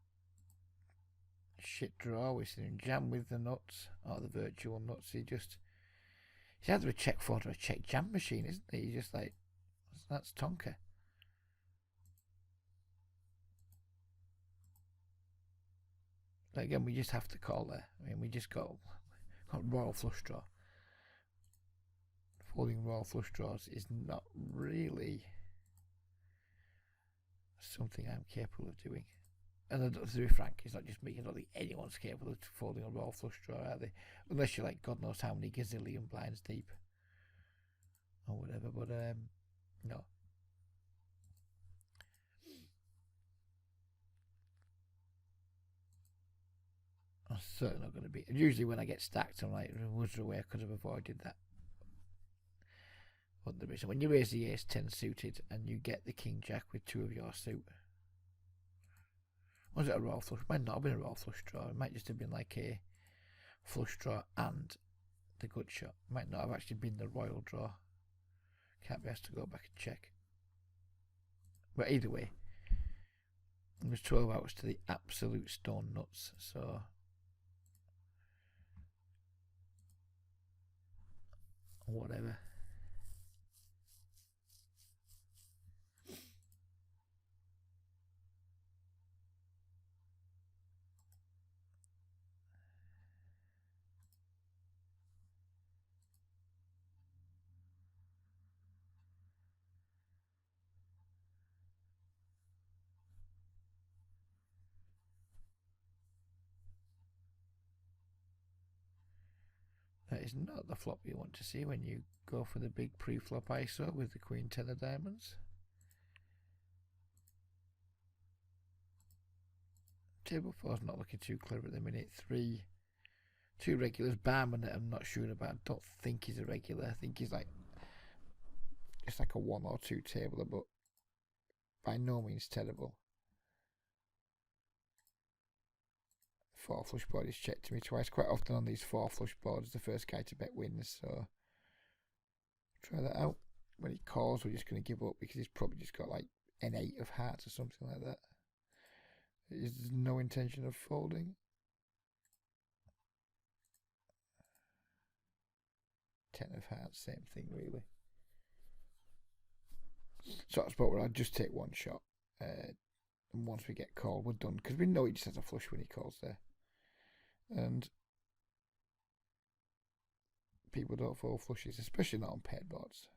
shit draw. We see him jam with the nuts, or the virtual nuts. He's either a check fold or a check jam machine, isn't he? He's just like, that's Tonka. But again, we just have to call there. I mean, we just got royal flush draw. Folding royal flush draws is not really something I'm capable of doing. And to be frank, it's not just me. I don't think anyone's capable of folding a royal flush draw, are they? Unless you're like God knows how many gazillion blinds deep. Or whatever, but no. I'm certainly not going to be. Usually when I get stacked, I'm like, was there a way I could have avoided that? But there is. When you raise the ace 10 suited and you get the king jack with two of your suit, was it a royal flush? It might not have been a royal flush draw. It might just have been like a flush draw and the good shot. It might not have actually been the royal draw. Can't be asked to go back and check. But either way, it was 12 hours to the absolute stone nuts. So whatever. That is not the flop you want to see when you go for the big pre-flop ISO with the Queen 10 of diamonds. Table 4's not looking too clever at the minute. 3, 2 regulars. Barman that I'm not sure about. I don't think he's a regular. I think he's like, it's like a 1 or 2 tabler, but by no means terrible. 4 flush board is checked to me twice. Quite often on these 4 flush boards, the first guy to bet wins. So try that out. When he calls, we're just going to give up because he's probably just got like an 8 of hearts or something like that. There's no intention of folding. 10 of hearts, same thing really. So that's spot where I'd just take one shot. And once we get called, we're done. Because we know he just has a flush when he calls there. And people don't fold flushes, especially not on paired boards.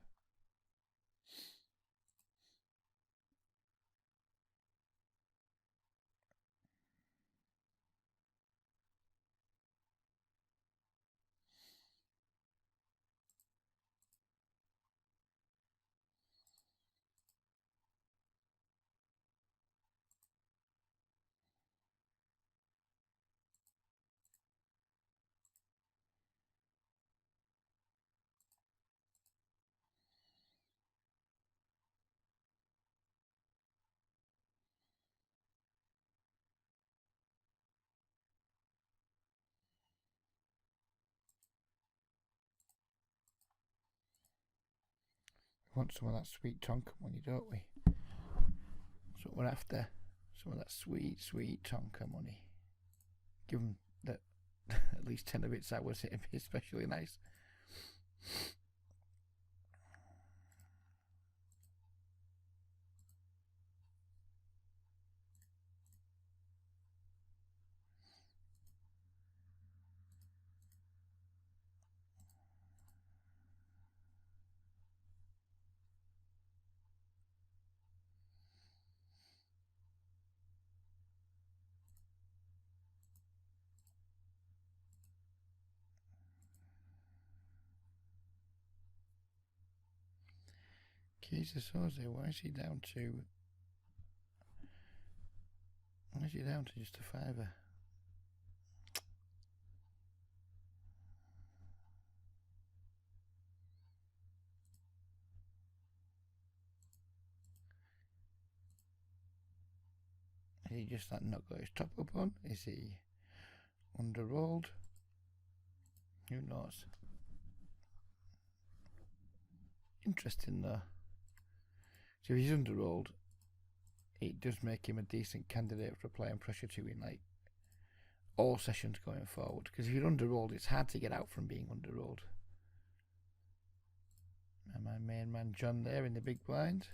We want some of that sweet Tonka money, don't we? That's what we're after. Some of that sweet, sweet Tonka money. Given that at least 10 of it's ours, it'd be especially nice. Jesus Jose, why is he down to... Why is he down to just a fiver? Is he just like not got his top up on? Is he underrolled? Who knows? Interesting though. So if he's underrolled, it does make him a decent candidate for applying pressure to in like all sessions going forward. Because if you're underrolled, it's hard to get out from being underrolled. And my main man John there in the big blind,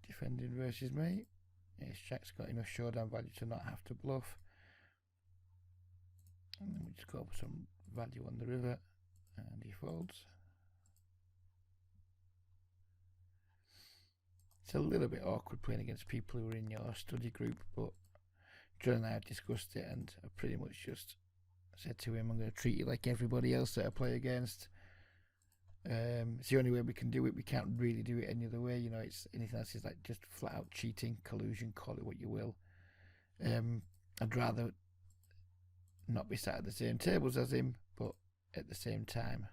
defending versus me. Yes, Jack's got enough showdown value to not have to bluff. And then we just go for some value on the river, and he folds. It's a little bit awkward playing against people who are in your study group, but John and I have discussed it, and I pretty much just said to him, I'm going to treat you like everybody else that I play against. It's the only way we can do it. We can't really do it any other way. You know, it's anything else is like just flat out cheating, collusion, call it what you will. I'd rather not be sat at the same tables as him, but at the same time,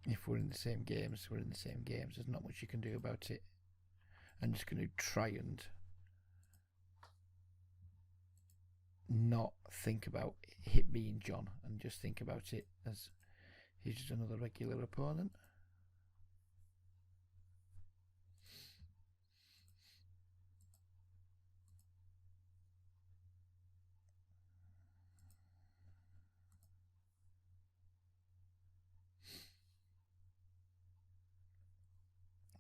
if we're in the same games, we're in the same games. There's not much you can do about it. I'm just going to try and not think about it being John and just think about it as he's just another regular opponent.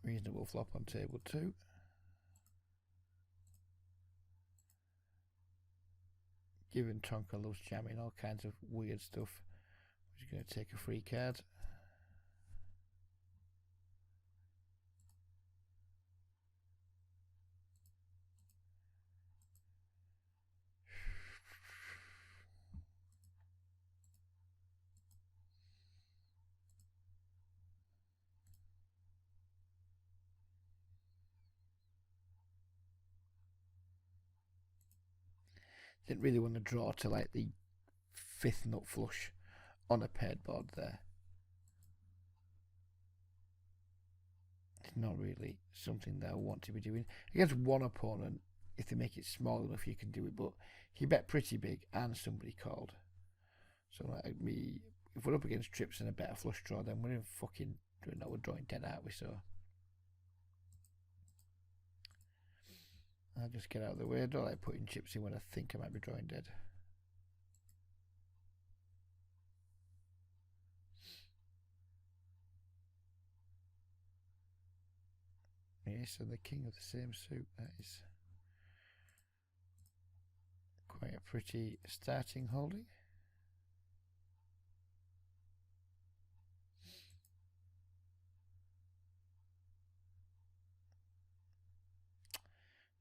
Reasonable flop on table 2. Given Tonka loves jamming all kinds of weird stuff, we're just going to take a free card. Didn't really want to draw to like the 5th nut flush on a paired board there. It's not really something that I want to be doing. Against one opponent, if they make it small enough, you can do it, but he bet pretty big and somebody called. So like me, if we're up against trips and a better flush draw, then we're in fucking, we're drawing dead, aren't we? So I'll just get out of the way. I don't like putting chips in when I think I might be drawing dead. Yes, and the king of the same suit. That is quite a pretty starting holding.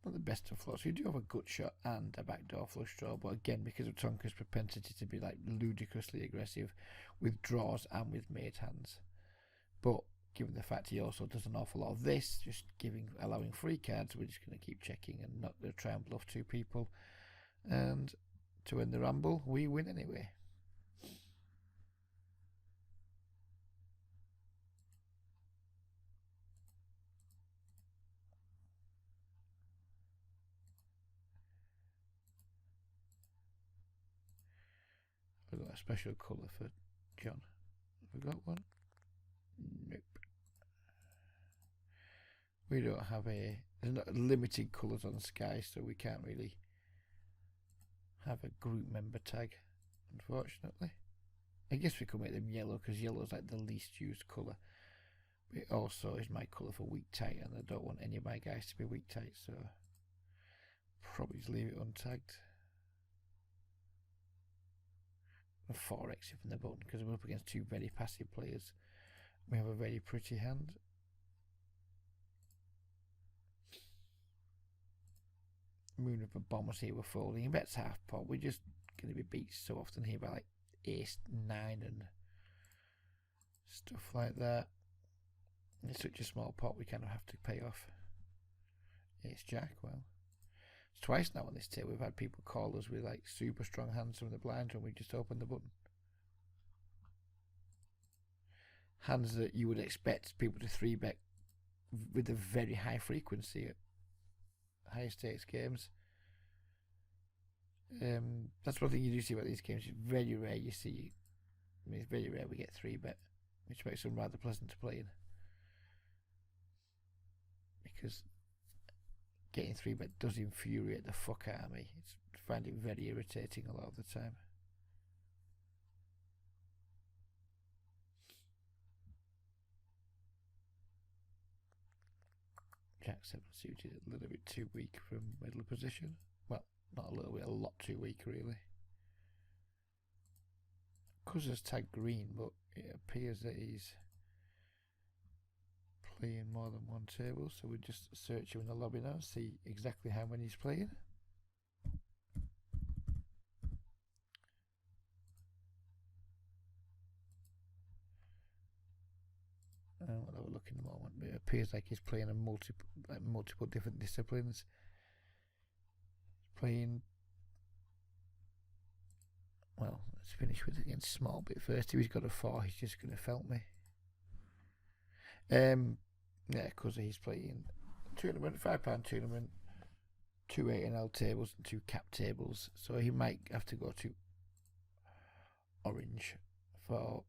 Not the best of flush. We do have a gut shot and a backdoor flush draw, but again, because of Tonka's propensity to be like ludicrously aggressive with draws and with made hands. But given the fact he also does an awful lot of this, just allowing free cards, we're just going to keep checking and not going to try and bluff 2 people. And to end the ramble, we win anyway. We've got a special colour for John. Have we got one? Nope. We don't have there's not limited colours on Sky, so we can't really have a group member tag, unfortunately. I guess we could make them yellow, because yellow is like the least used colour. But it also is my colour for weak tight, and I don't want any of my guys to be weak tight, so probably just leave it untagged. 4x from the button, because we're up against 2 very passive players. We have a very pretty hand. Moon of a bombers here, we're folding. Bets half pot. We're just going to be beat so often here by like ace 9 and Stuff like that. It's such a small pot, we kind of have to pay off. Ace Jack, well. It's twice now on this table we've had people call us with like super strong hands from the blind when we just opened the button. Hands that you would expect people to 3-bet with a very high frequency at high stakes games. That's one thing you do see about these games. It's very rare you see. I mean, it's very rare we get 3-bet, which makes them rather pleasant to play in. Because getting 3-bet does infuriate the fuck out of me. I find it very irritating a lot of the time. Jack 7 suited a little bit too weak from middle position. Well, not a little bit, a lot too weak really. Cuzza's tagged green, but it appears that he's playing more than one table, so we'll just search him in the lobby now, see exactly how many he's playing. We'll have a look in a moment, but it appears like he's playing a multiple different disciplines. He's playing, well, let's finish with against small bit first. If he's got a 4, he's just going to felt me. Yeah, because he's playing tournament, £5 tournament, 2 8NL tables and 2 cap tables, so he might have to go to orange for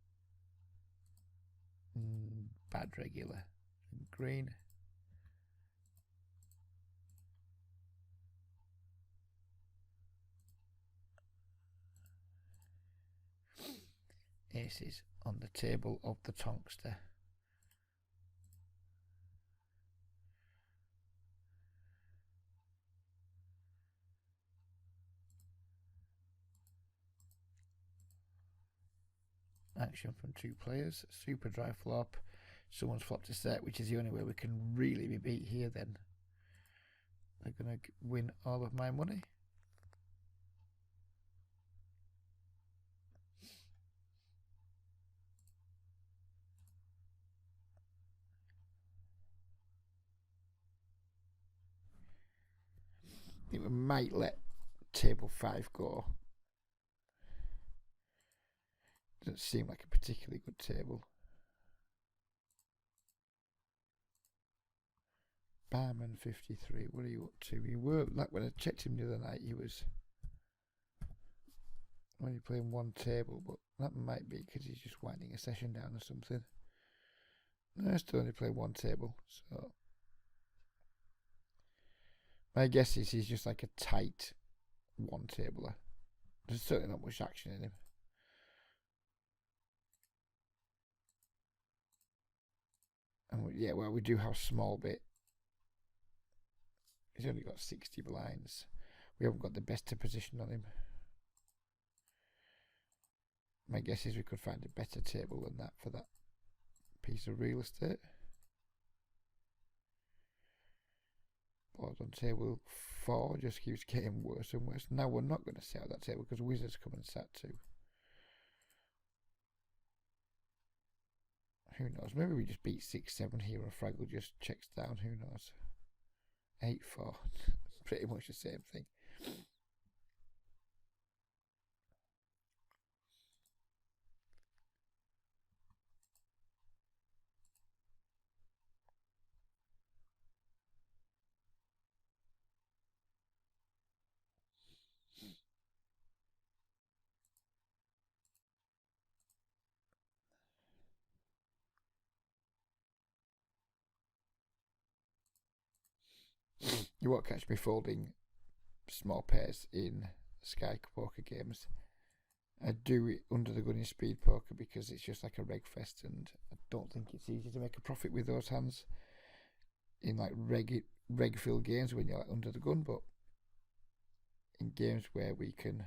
bad regular. Green. Aces on the table of the Tonkster. Action from 2 players. Super dry flop. Someone's flopped a set, which is the only way we can really be beat here then. They're going to win all of my money. I think we might let table 5 go. Doesn't seem like a particularly good table. Barman 53, what are you up to? You were, like when I checked him the other night, he was only playing one table, but that might be because he's just winding a session down or something. No, I still only play one table, so my guess is he's just like a tight one tabler. There's certainly not much action in him. And yeah, well, we do have small bit. He's only got 60 blinds. We haven't got the best of position on him. My guess is we could find a better table than that for that piece of real estate. Board on table 4 just keeps getting worse and worse. Now we're not going to sit at that table because wizards come and sat too. Who knows? Maybe we just beat 6-7 here and Fraggle just checks down. Who knows? 8-4. Pretty much the same thing. You won't catch me folding small pairs in Sky poker games. I do it under the gun in speed poker because it's just like a reg fest, and I don't think it's easy to make a profit with those hands in like reg filled games when you're like under the gun, but in games where we can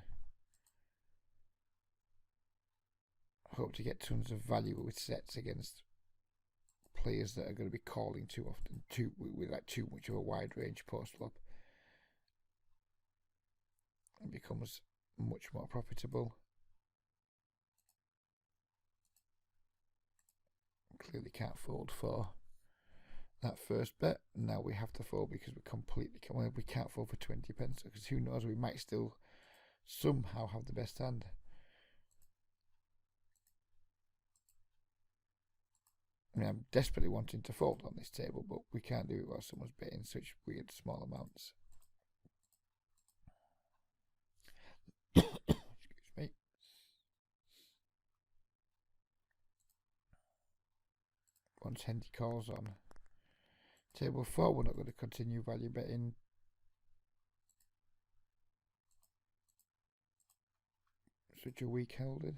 hope to get tons of value with sets against players that are going to be calling too often, with like too much of a wide range post flop, it becomes much more profitable. clearly can't fold for that first bet. Now we have to fold because we can't fold for 20 pence, because who knows, we might still somehow have the best hand. I mean, I'm desperately wanting to fold on this table, but we can't do it while someone's betting such weird small amounts. Excuse me. Once Hendy calls on table 4, we're not going to continue value betting. Such a weak holding.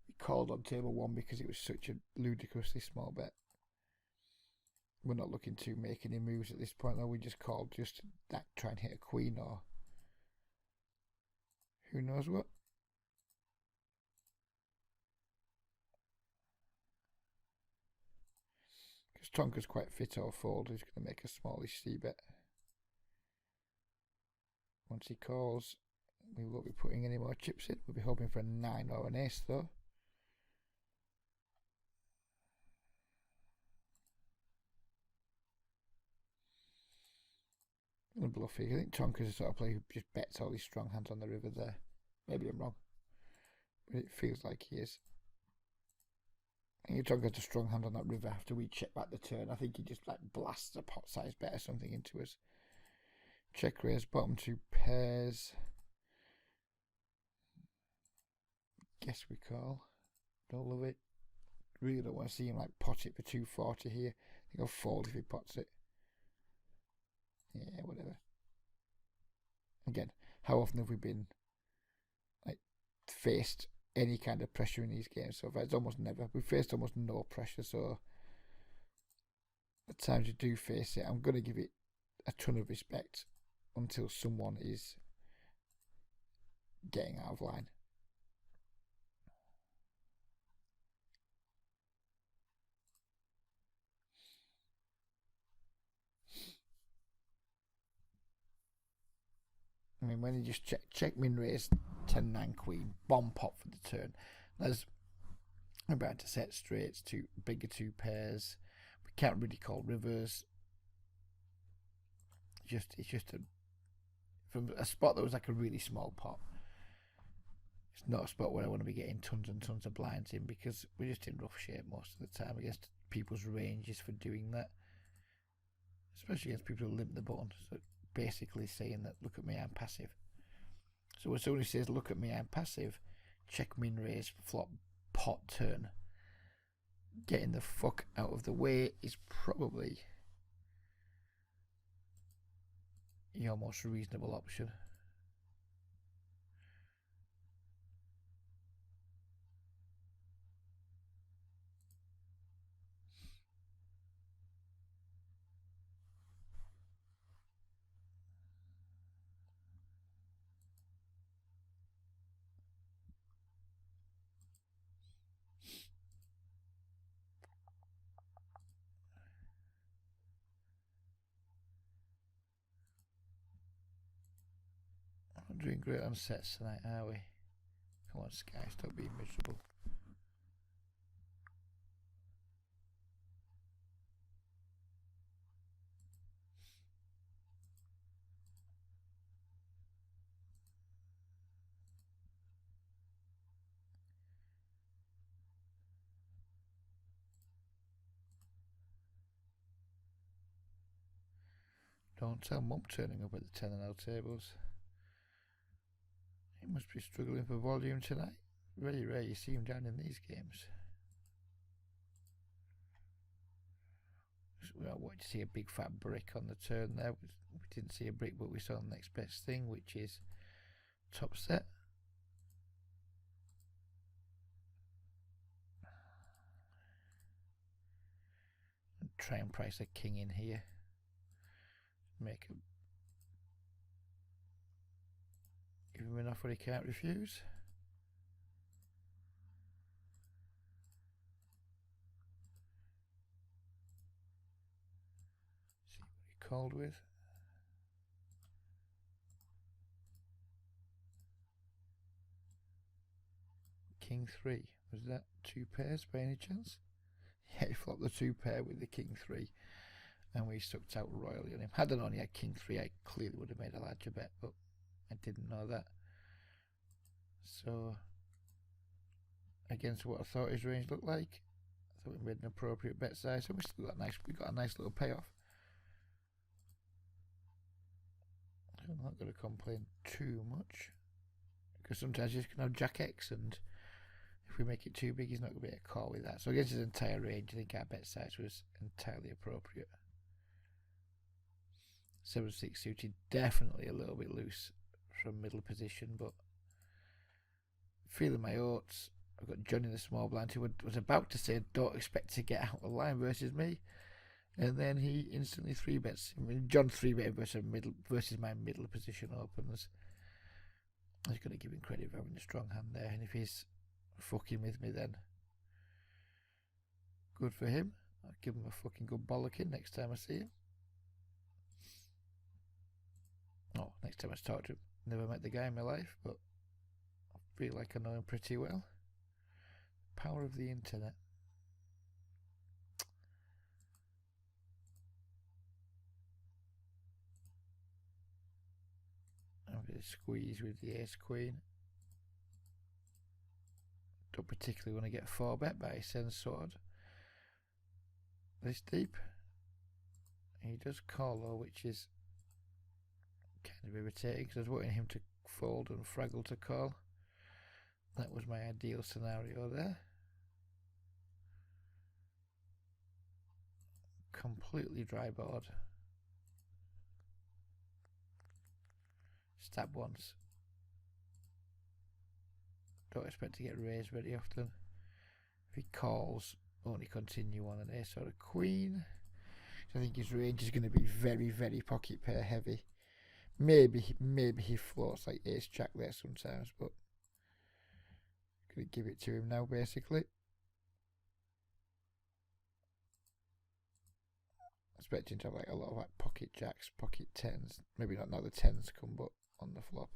We called on table 1 because it was such a ludicrously small bet. We're not looking to make any moves at this point, though. We just called just to try and hit a queen or who knows what. Because Tonka's quite fit or fold, he's going to make a smallish C bet. Once he calls, we won't be putting any more chips in. We'll be hoping for a 9 or an ace, though. And bluffing. I think Tonka's the sort of player who just bets all these strong hands on the river there. Maybe I'm wrong, but it feels like he is. I think Tonka's a strong hand on that river after we check back the turn. I think he just like blasts a pot size bet or something into us. Check raise, bottom 2 pairs. Guess we call. Don't love it. Really don't want to see him like pot it for 240 here. I think I'll fold if he pots it. Yeah, whatever. Again, how often have we been like faced any kind of pressure in these games so far? It's almost never. We've faced almost no pressure, so at times you do face it. I'm going to give it a ton of respect until someone is getting out of line. I mean, when you just check min raise 10-9 queen, bomb pot for the turn. There's about to set straights to bigger 2 pairs. We can't really call rivers. It's just from a spot that was like a really small pot. It's not a spot where I want to be getting tons and tons of blinds in, because we're just in rough shape most of the time against people's ranges for doing that. Especially against people who limp the button. So basically saying that, look at me, I'm passive. So when somebody says, look at me, I'm passive, check min raise, flop, pot, turn, getting the fuck out of the way is probably your most reasonable option. We're not doing great on sets tonight, are we? Come on, Sky, stop being miserable. Don't tell Mum turning up at the 10-0 tables. He must be struggling for volume tonight. Very rare you see him down in these games. We don't want to see a big fat brick on the turn there. We didn't see a brick, but we saw the next best thing, which is top set. And try and price a king in here. Make him give him an offer he can't refuse. See what he called with. King 3. Was that 2 pairs by any chance? he flopped the 2 pair with the king 3, and we sucked out royally on him. Had I known he had king 3, I clearly would have made a larger bet, but I didn't know that. So, against what I thought his range looked like, I thought we made an appropriate bet size, so we got a nice little payoff. I'm not going to complain too much, because sometimes you can have Jack X, and if we make it too big, he's not going to be able to call with that. So against his entire range, I think our bet size was entirely appropriate. 7-6 suited, definitely a little bit loose from middle position, but feeling my oats. I've got John in the small blind who was about to say, don't expect to get out of line versus me. And then he instantly 3-bets. I mean, John 3-bet versus my middle position openers. I was going to give him credit for having a strong hand there. And if he's fucking with me, then good for him. I'll give him a fucking good bollocking next time I see him. Oh, next time I talk to him. Never met the guy in my life, but I feel like I know him pretty well. Power of the internet. I'm going to squeeze with the ace queen. Don't particularly want to get 4-bet, but he sends sword this deep. He does call though, which is kind of irritating because I was wanting him to fold and Fraggle to call. That was my ideal scenario there. Completely dry board. Stab once. Don't expect to get raised very often. If he calls, only continue on an ace or a queen. I think his range is going to be very, very pocket pair heavy. Maybe he floats like ace jack there sometimes, but I'm going to give it to him now basically. Expecting to have like a lot of like pocket jacks, pocket tens. Maybe not now the tens come, but on the flop.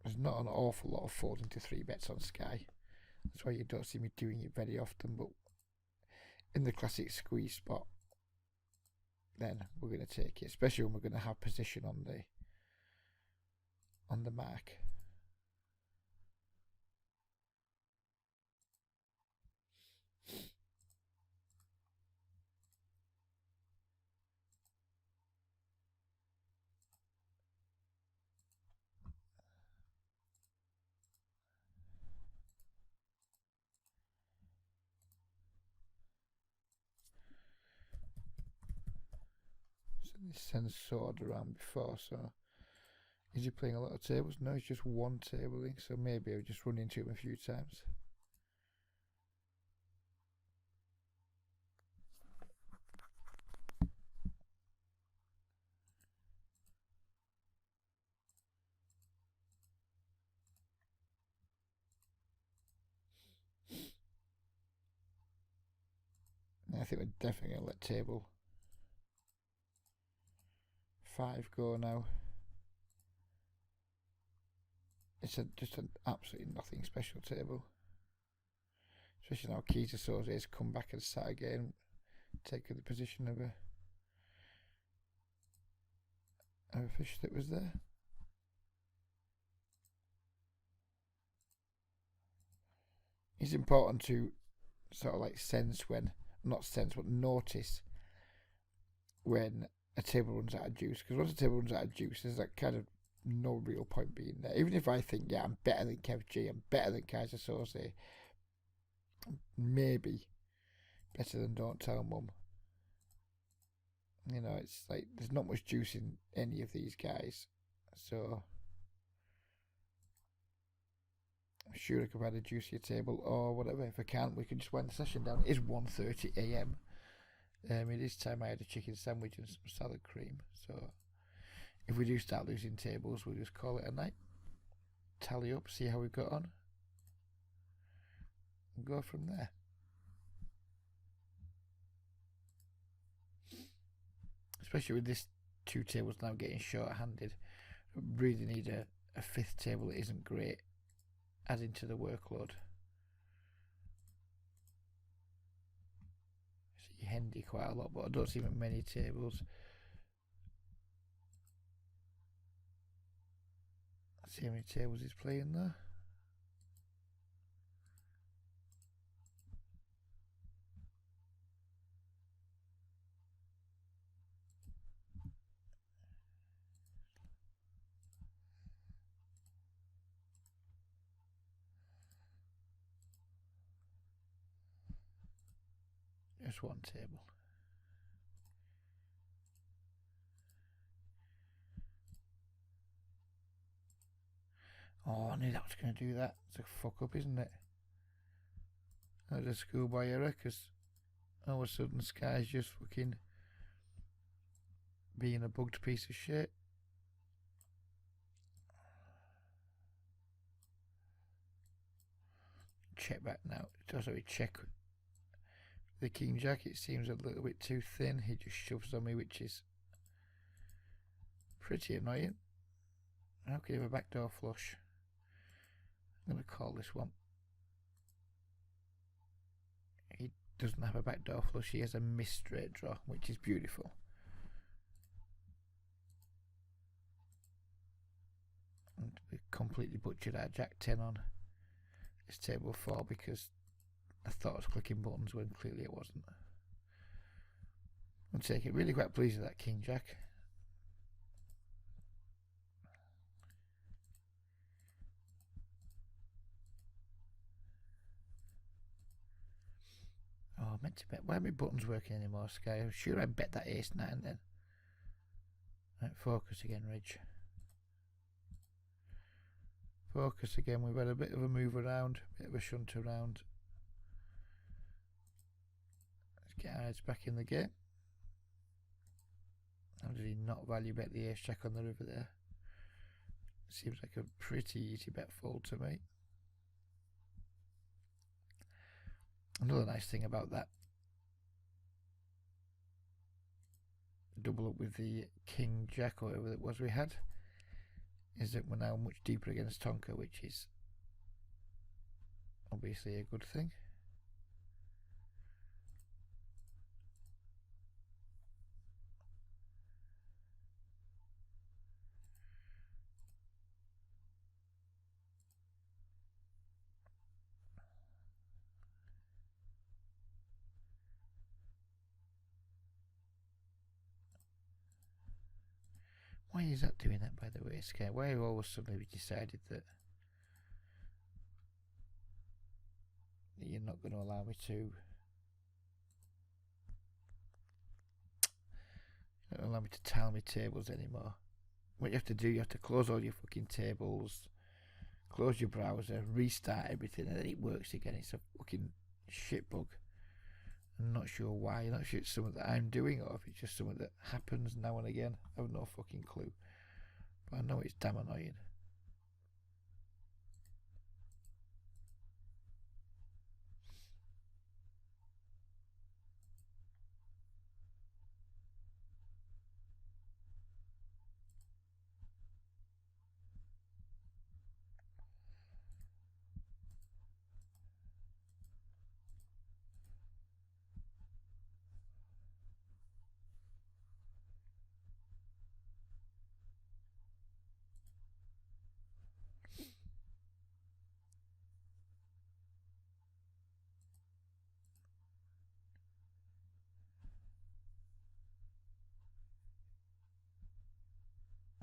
There's not an awful lot of folding to 3-bets on Sky. That's why you don't see me doing it very often, but in the classic squeeze spot, then we're going to take it, especially when we're going to have position on the mark. This sends sword around before, so is he playing a lot of tables? No, it's just one tabling, so maybe I've just run into him a few times. I think we're definitely going to let table 5 go now. It's just an absolutely nothing special table. Especially now Keys of Swords has come back and sat again, taking the position of a fish that was there. It's important to sort of like notice when a table runs out of juice, because once a table runs out of juice, there's like kind of no real point being there. Even if I think, yeah, I'm better than Kev G, I'm better than Kaiser Sose, maybe better than Don't Tell Mum. You know, it's like there's not much juice in any of these guys, so I'm sure I could have had a juicier table or whatever. If I can't, we can just wind the session down. It is 1:30 a.m. It is time I had a chicken sandwich and some salad cream, so if we do start losing tables, we'll just call it a night. Tally up, see how we got on, and go from there. Especially with this 2 tables now getting short-handed. Really need a 5th table that isn't great, adding to the workload. I see Hendy quite a lot, but I don't see many tables. Let's see how many tables he's playing there. Just 1 table. Oh, I knew that was going to do that. It's a fuck up, isn't it? That was a schoolboy error, because all of a sudden Sky's just fucking being a bugged piece of shit. Check back now. Sorry, check the King Jack. It seems a little bit too thin. He just shoves on me, which is pretty annoying. How can you have a backdoor flush? I'm going to call this one. He doesn't have a backdoor flush. He has a missed straight draw, which is beautiful. And we completely butchered our Jack 10 on this table 4 because I thought I was clicking buttons when clearly it wasn't. I'll take it. Really quite pleased with that King Jack. Oh, I meant to bet. Why are my buttons working anymore, Sky? I'm sure I bet that ace 9 then. Right, focus again, Ridge. Focus again. We've had a bit of a move around, a bit of a shunt around. Let's get our heads back in the game. How did he not value bet the ace jack on the river there? Seems like a pretty easy bet fold to me. Another nice thing about that double up with the King Jack or whatever it was we had is that we're now much deeper against Tonka, which is obviously a good thing. Why is that doing that, by the way, Sky? Why have all of a sudden we decided that you're not going to allow me to tile my tables anymore? What you have to do, you have to close all your fucking tables, close your browser, restart everything, and then it works again. It's a fucking shit bug. I'm not sure why. I'm not sure it's something that I'm doing or if it's just something that happens now and again. I have no fucking clue. But I know it's damn annoying.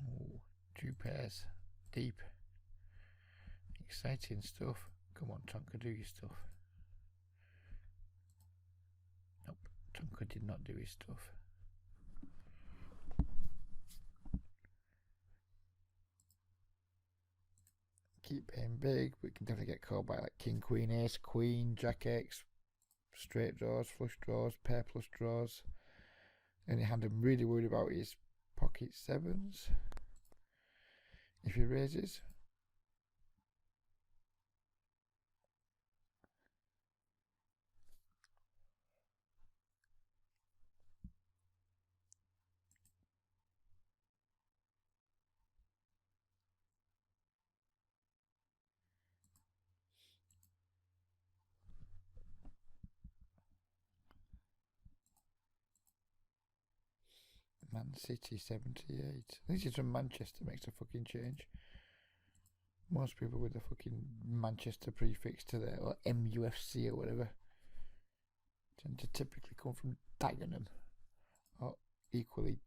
Oh, 2 pairs. Deep. Exciting stuff. Come on, Tonka, do your stuff. Nope, Tonka did not do his stuff. Keep playing big, but we can definitely get called by like King, Queen, Ace, Queen, Jack X, straight draws, flush draws, pair plus draws. Only hand I'm really worried about is pocket 7s. If he raises. Man City 78. This is from Manchester, makes a fucking change. Most people with the fucking Manchester prefix to their, or MUFC or whatever, tend to typically come from Dagenham, or equally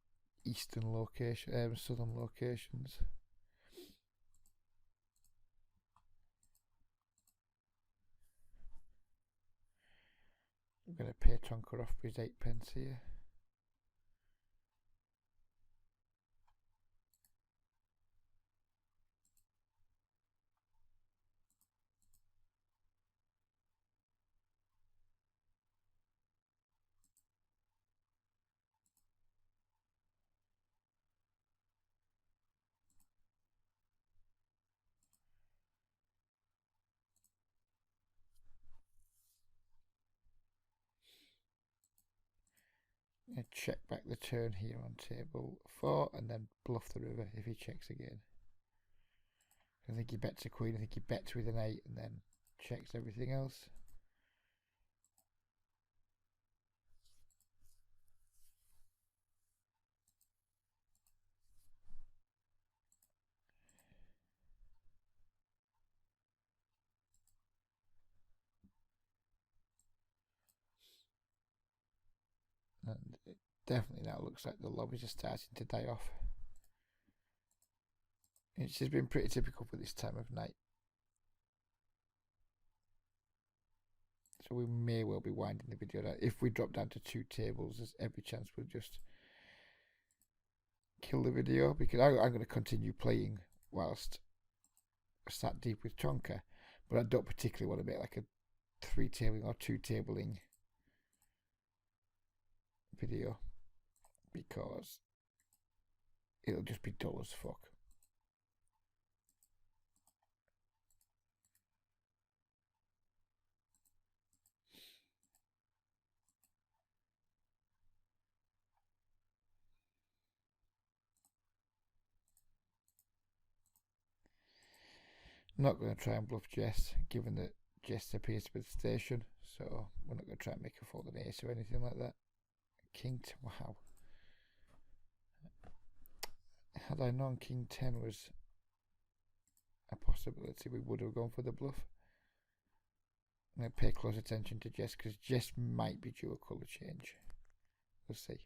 eastern location, southern locations. I'm going to pay Tonker off for his 8 pence here. Check back the turn here on table 4 and then bluff the river if he checks again. I think he bets a queen, I think he bets with an 8 and then checks everything else. And it definitely now looks like the lobbies are starting to die off. It's just been pretty typical for this time of night. So we may well be winding the video down. If we drop down to 2 tables, there's every chance we'll just kill the video, because I'm going to continue playing whilst I sat deep with Tonka, but I don't particularly want to make like a 3 tabling or 2 tabling video, because it'll just be dull as fuck. I'm not going to try and bluff Jess, given that Jess appears to be the station, so we're not going to try and make her fold an ace or anything like that. King 10, wow. Had I known King 10 was a possibility, we would have gone for the bluff. I'm going to pay close attention to Jess, because Jess might be due a colour change. We'll see.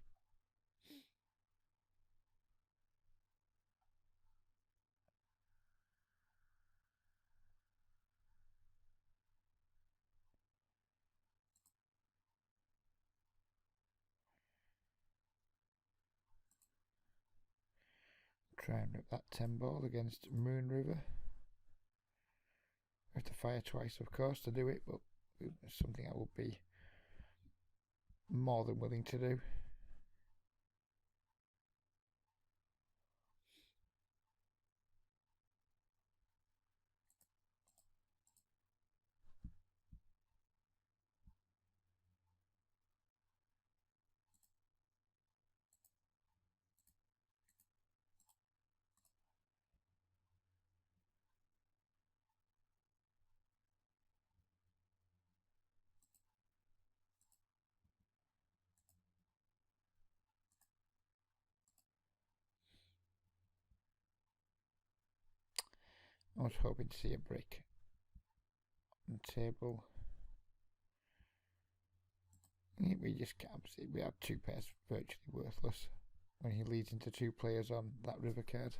Try and rip that 10 ball against Moon River. I have to fire twice, of course, to do it, but it's something I will be more than willing to do. I was hoping to see a brick on the table. We just can't see. We have 2 pairs virtually worthless when he leads into 2 players on that river card.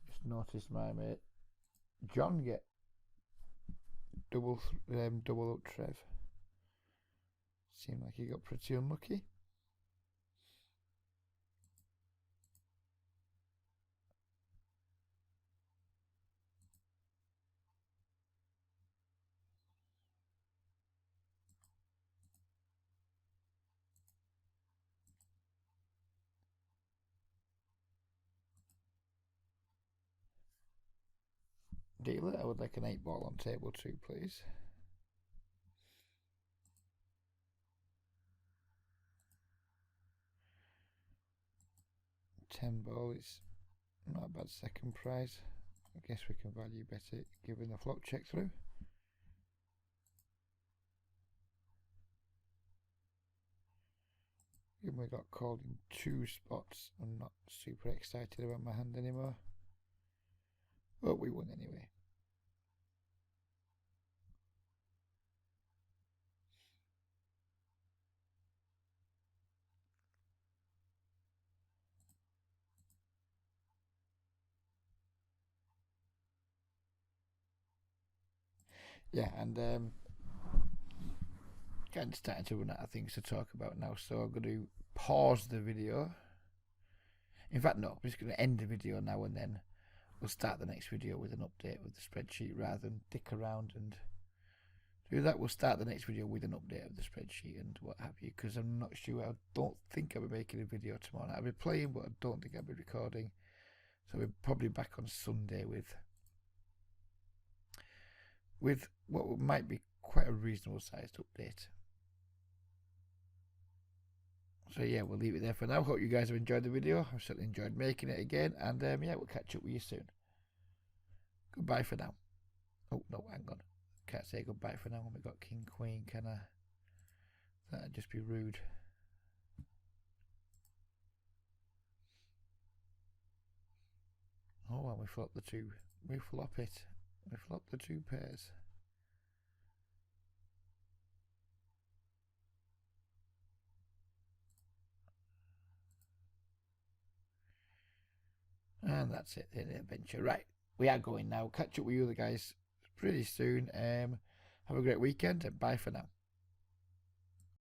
Just noticed my mate John get double up Trev. Seemed like he got pretty unlucky. Dealer, I would like an 8-ball on table 2, please. $10 is not a bad second prize. I guess we can value bet it given the flop check through. Given we got called in 2 spots, I'm not super excited about my hand anymore. But we won anyway. Yeah, and kind of starting to run out of things to talk about now, so I'm going to pause the video. In fact, no, I'm just going to end the video now, and then we'll start the next video with an update with the spreadsheet rather than dick around and do that. We'll start the next video with an update of the spreadsheet and what have you, because I'm not sure. I don't think I'll be making a video tomorrow night. I'll be playing, but I don't think I'll be recording. So we're probably back on Sunday with what might be quite a reasonable sized update. So yeah, we'll leave it there for now. Hope you guys have enjoyed the video. I've certainly enjoyed making it again, and yeah, we'll catch up with you soon. Goodbye for now. Oh no, hang on. Can't say goodbye for now when we got King Queen, can I? That'd just be rude. Oh well, we flop the two. We flop it. We flop the 2 pairs. And that's it, the adventure. Right, we are going now. Catch up with you other guys pretty soon. Have a great weekend and bye for now.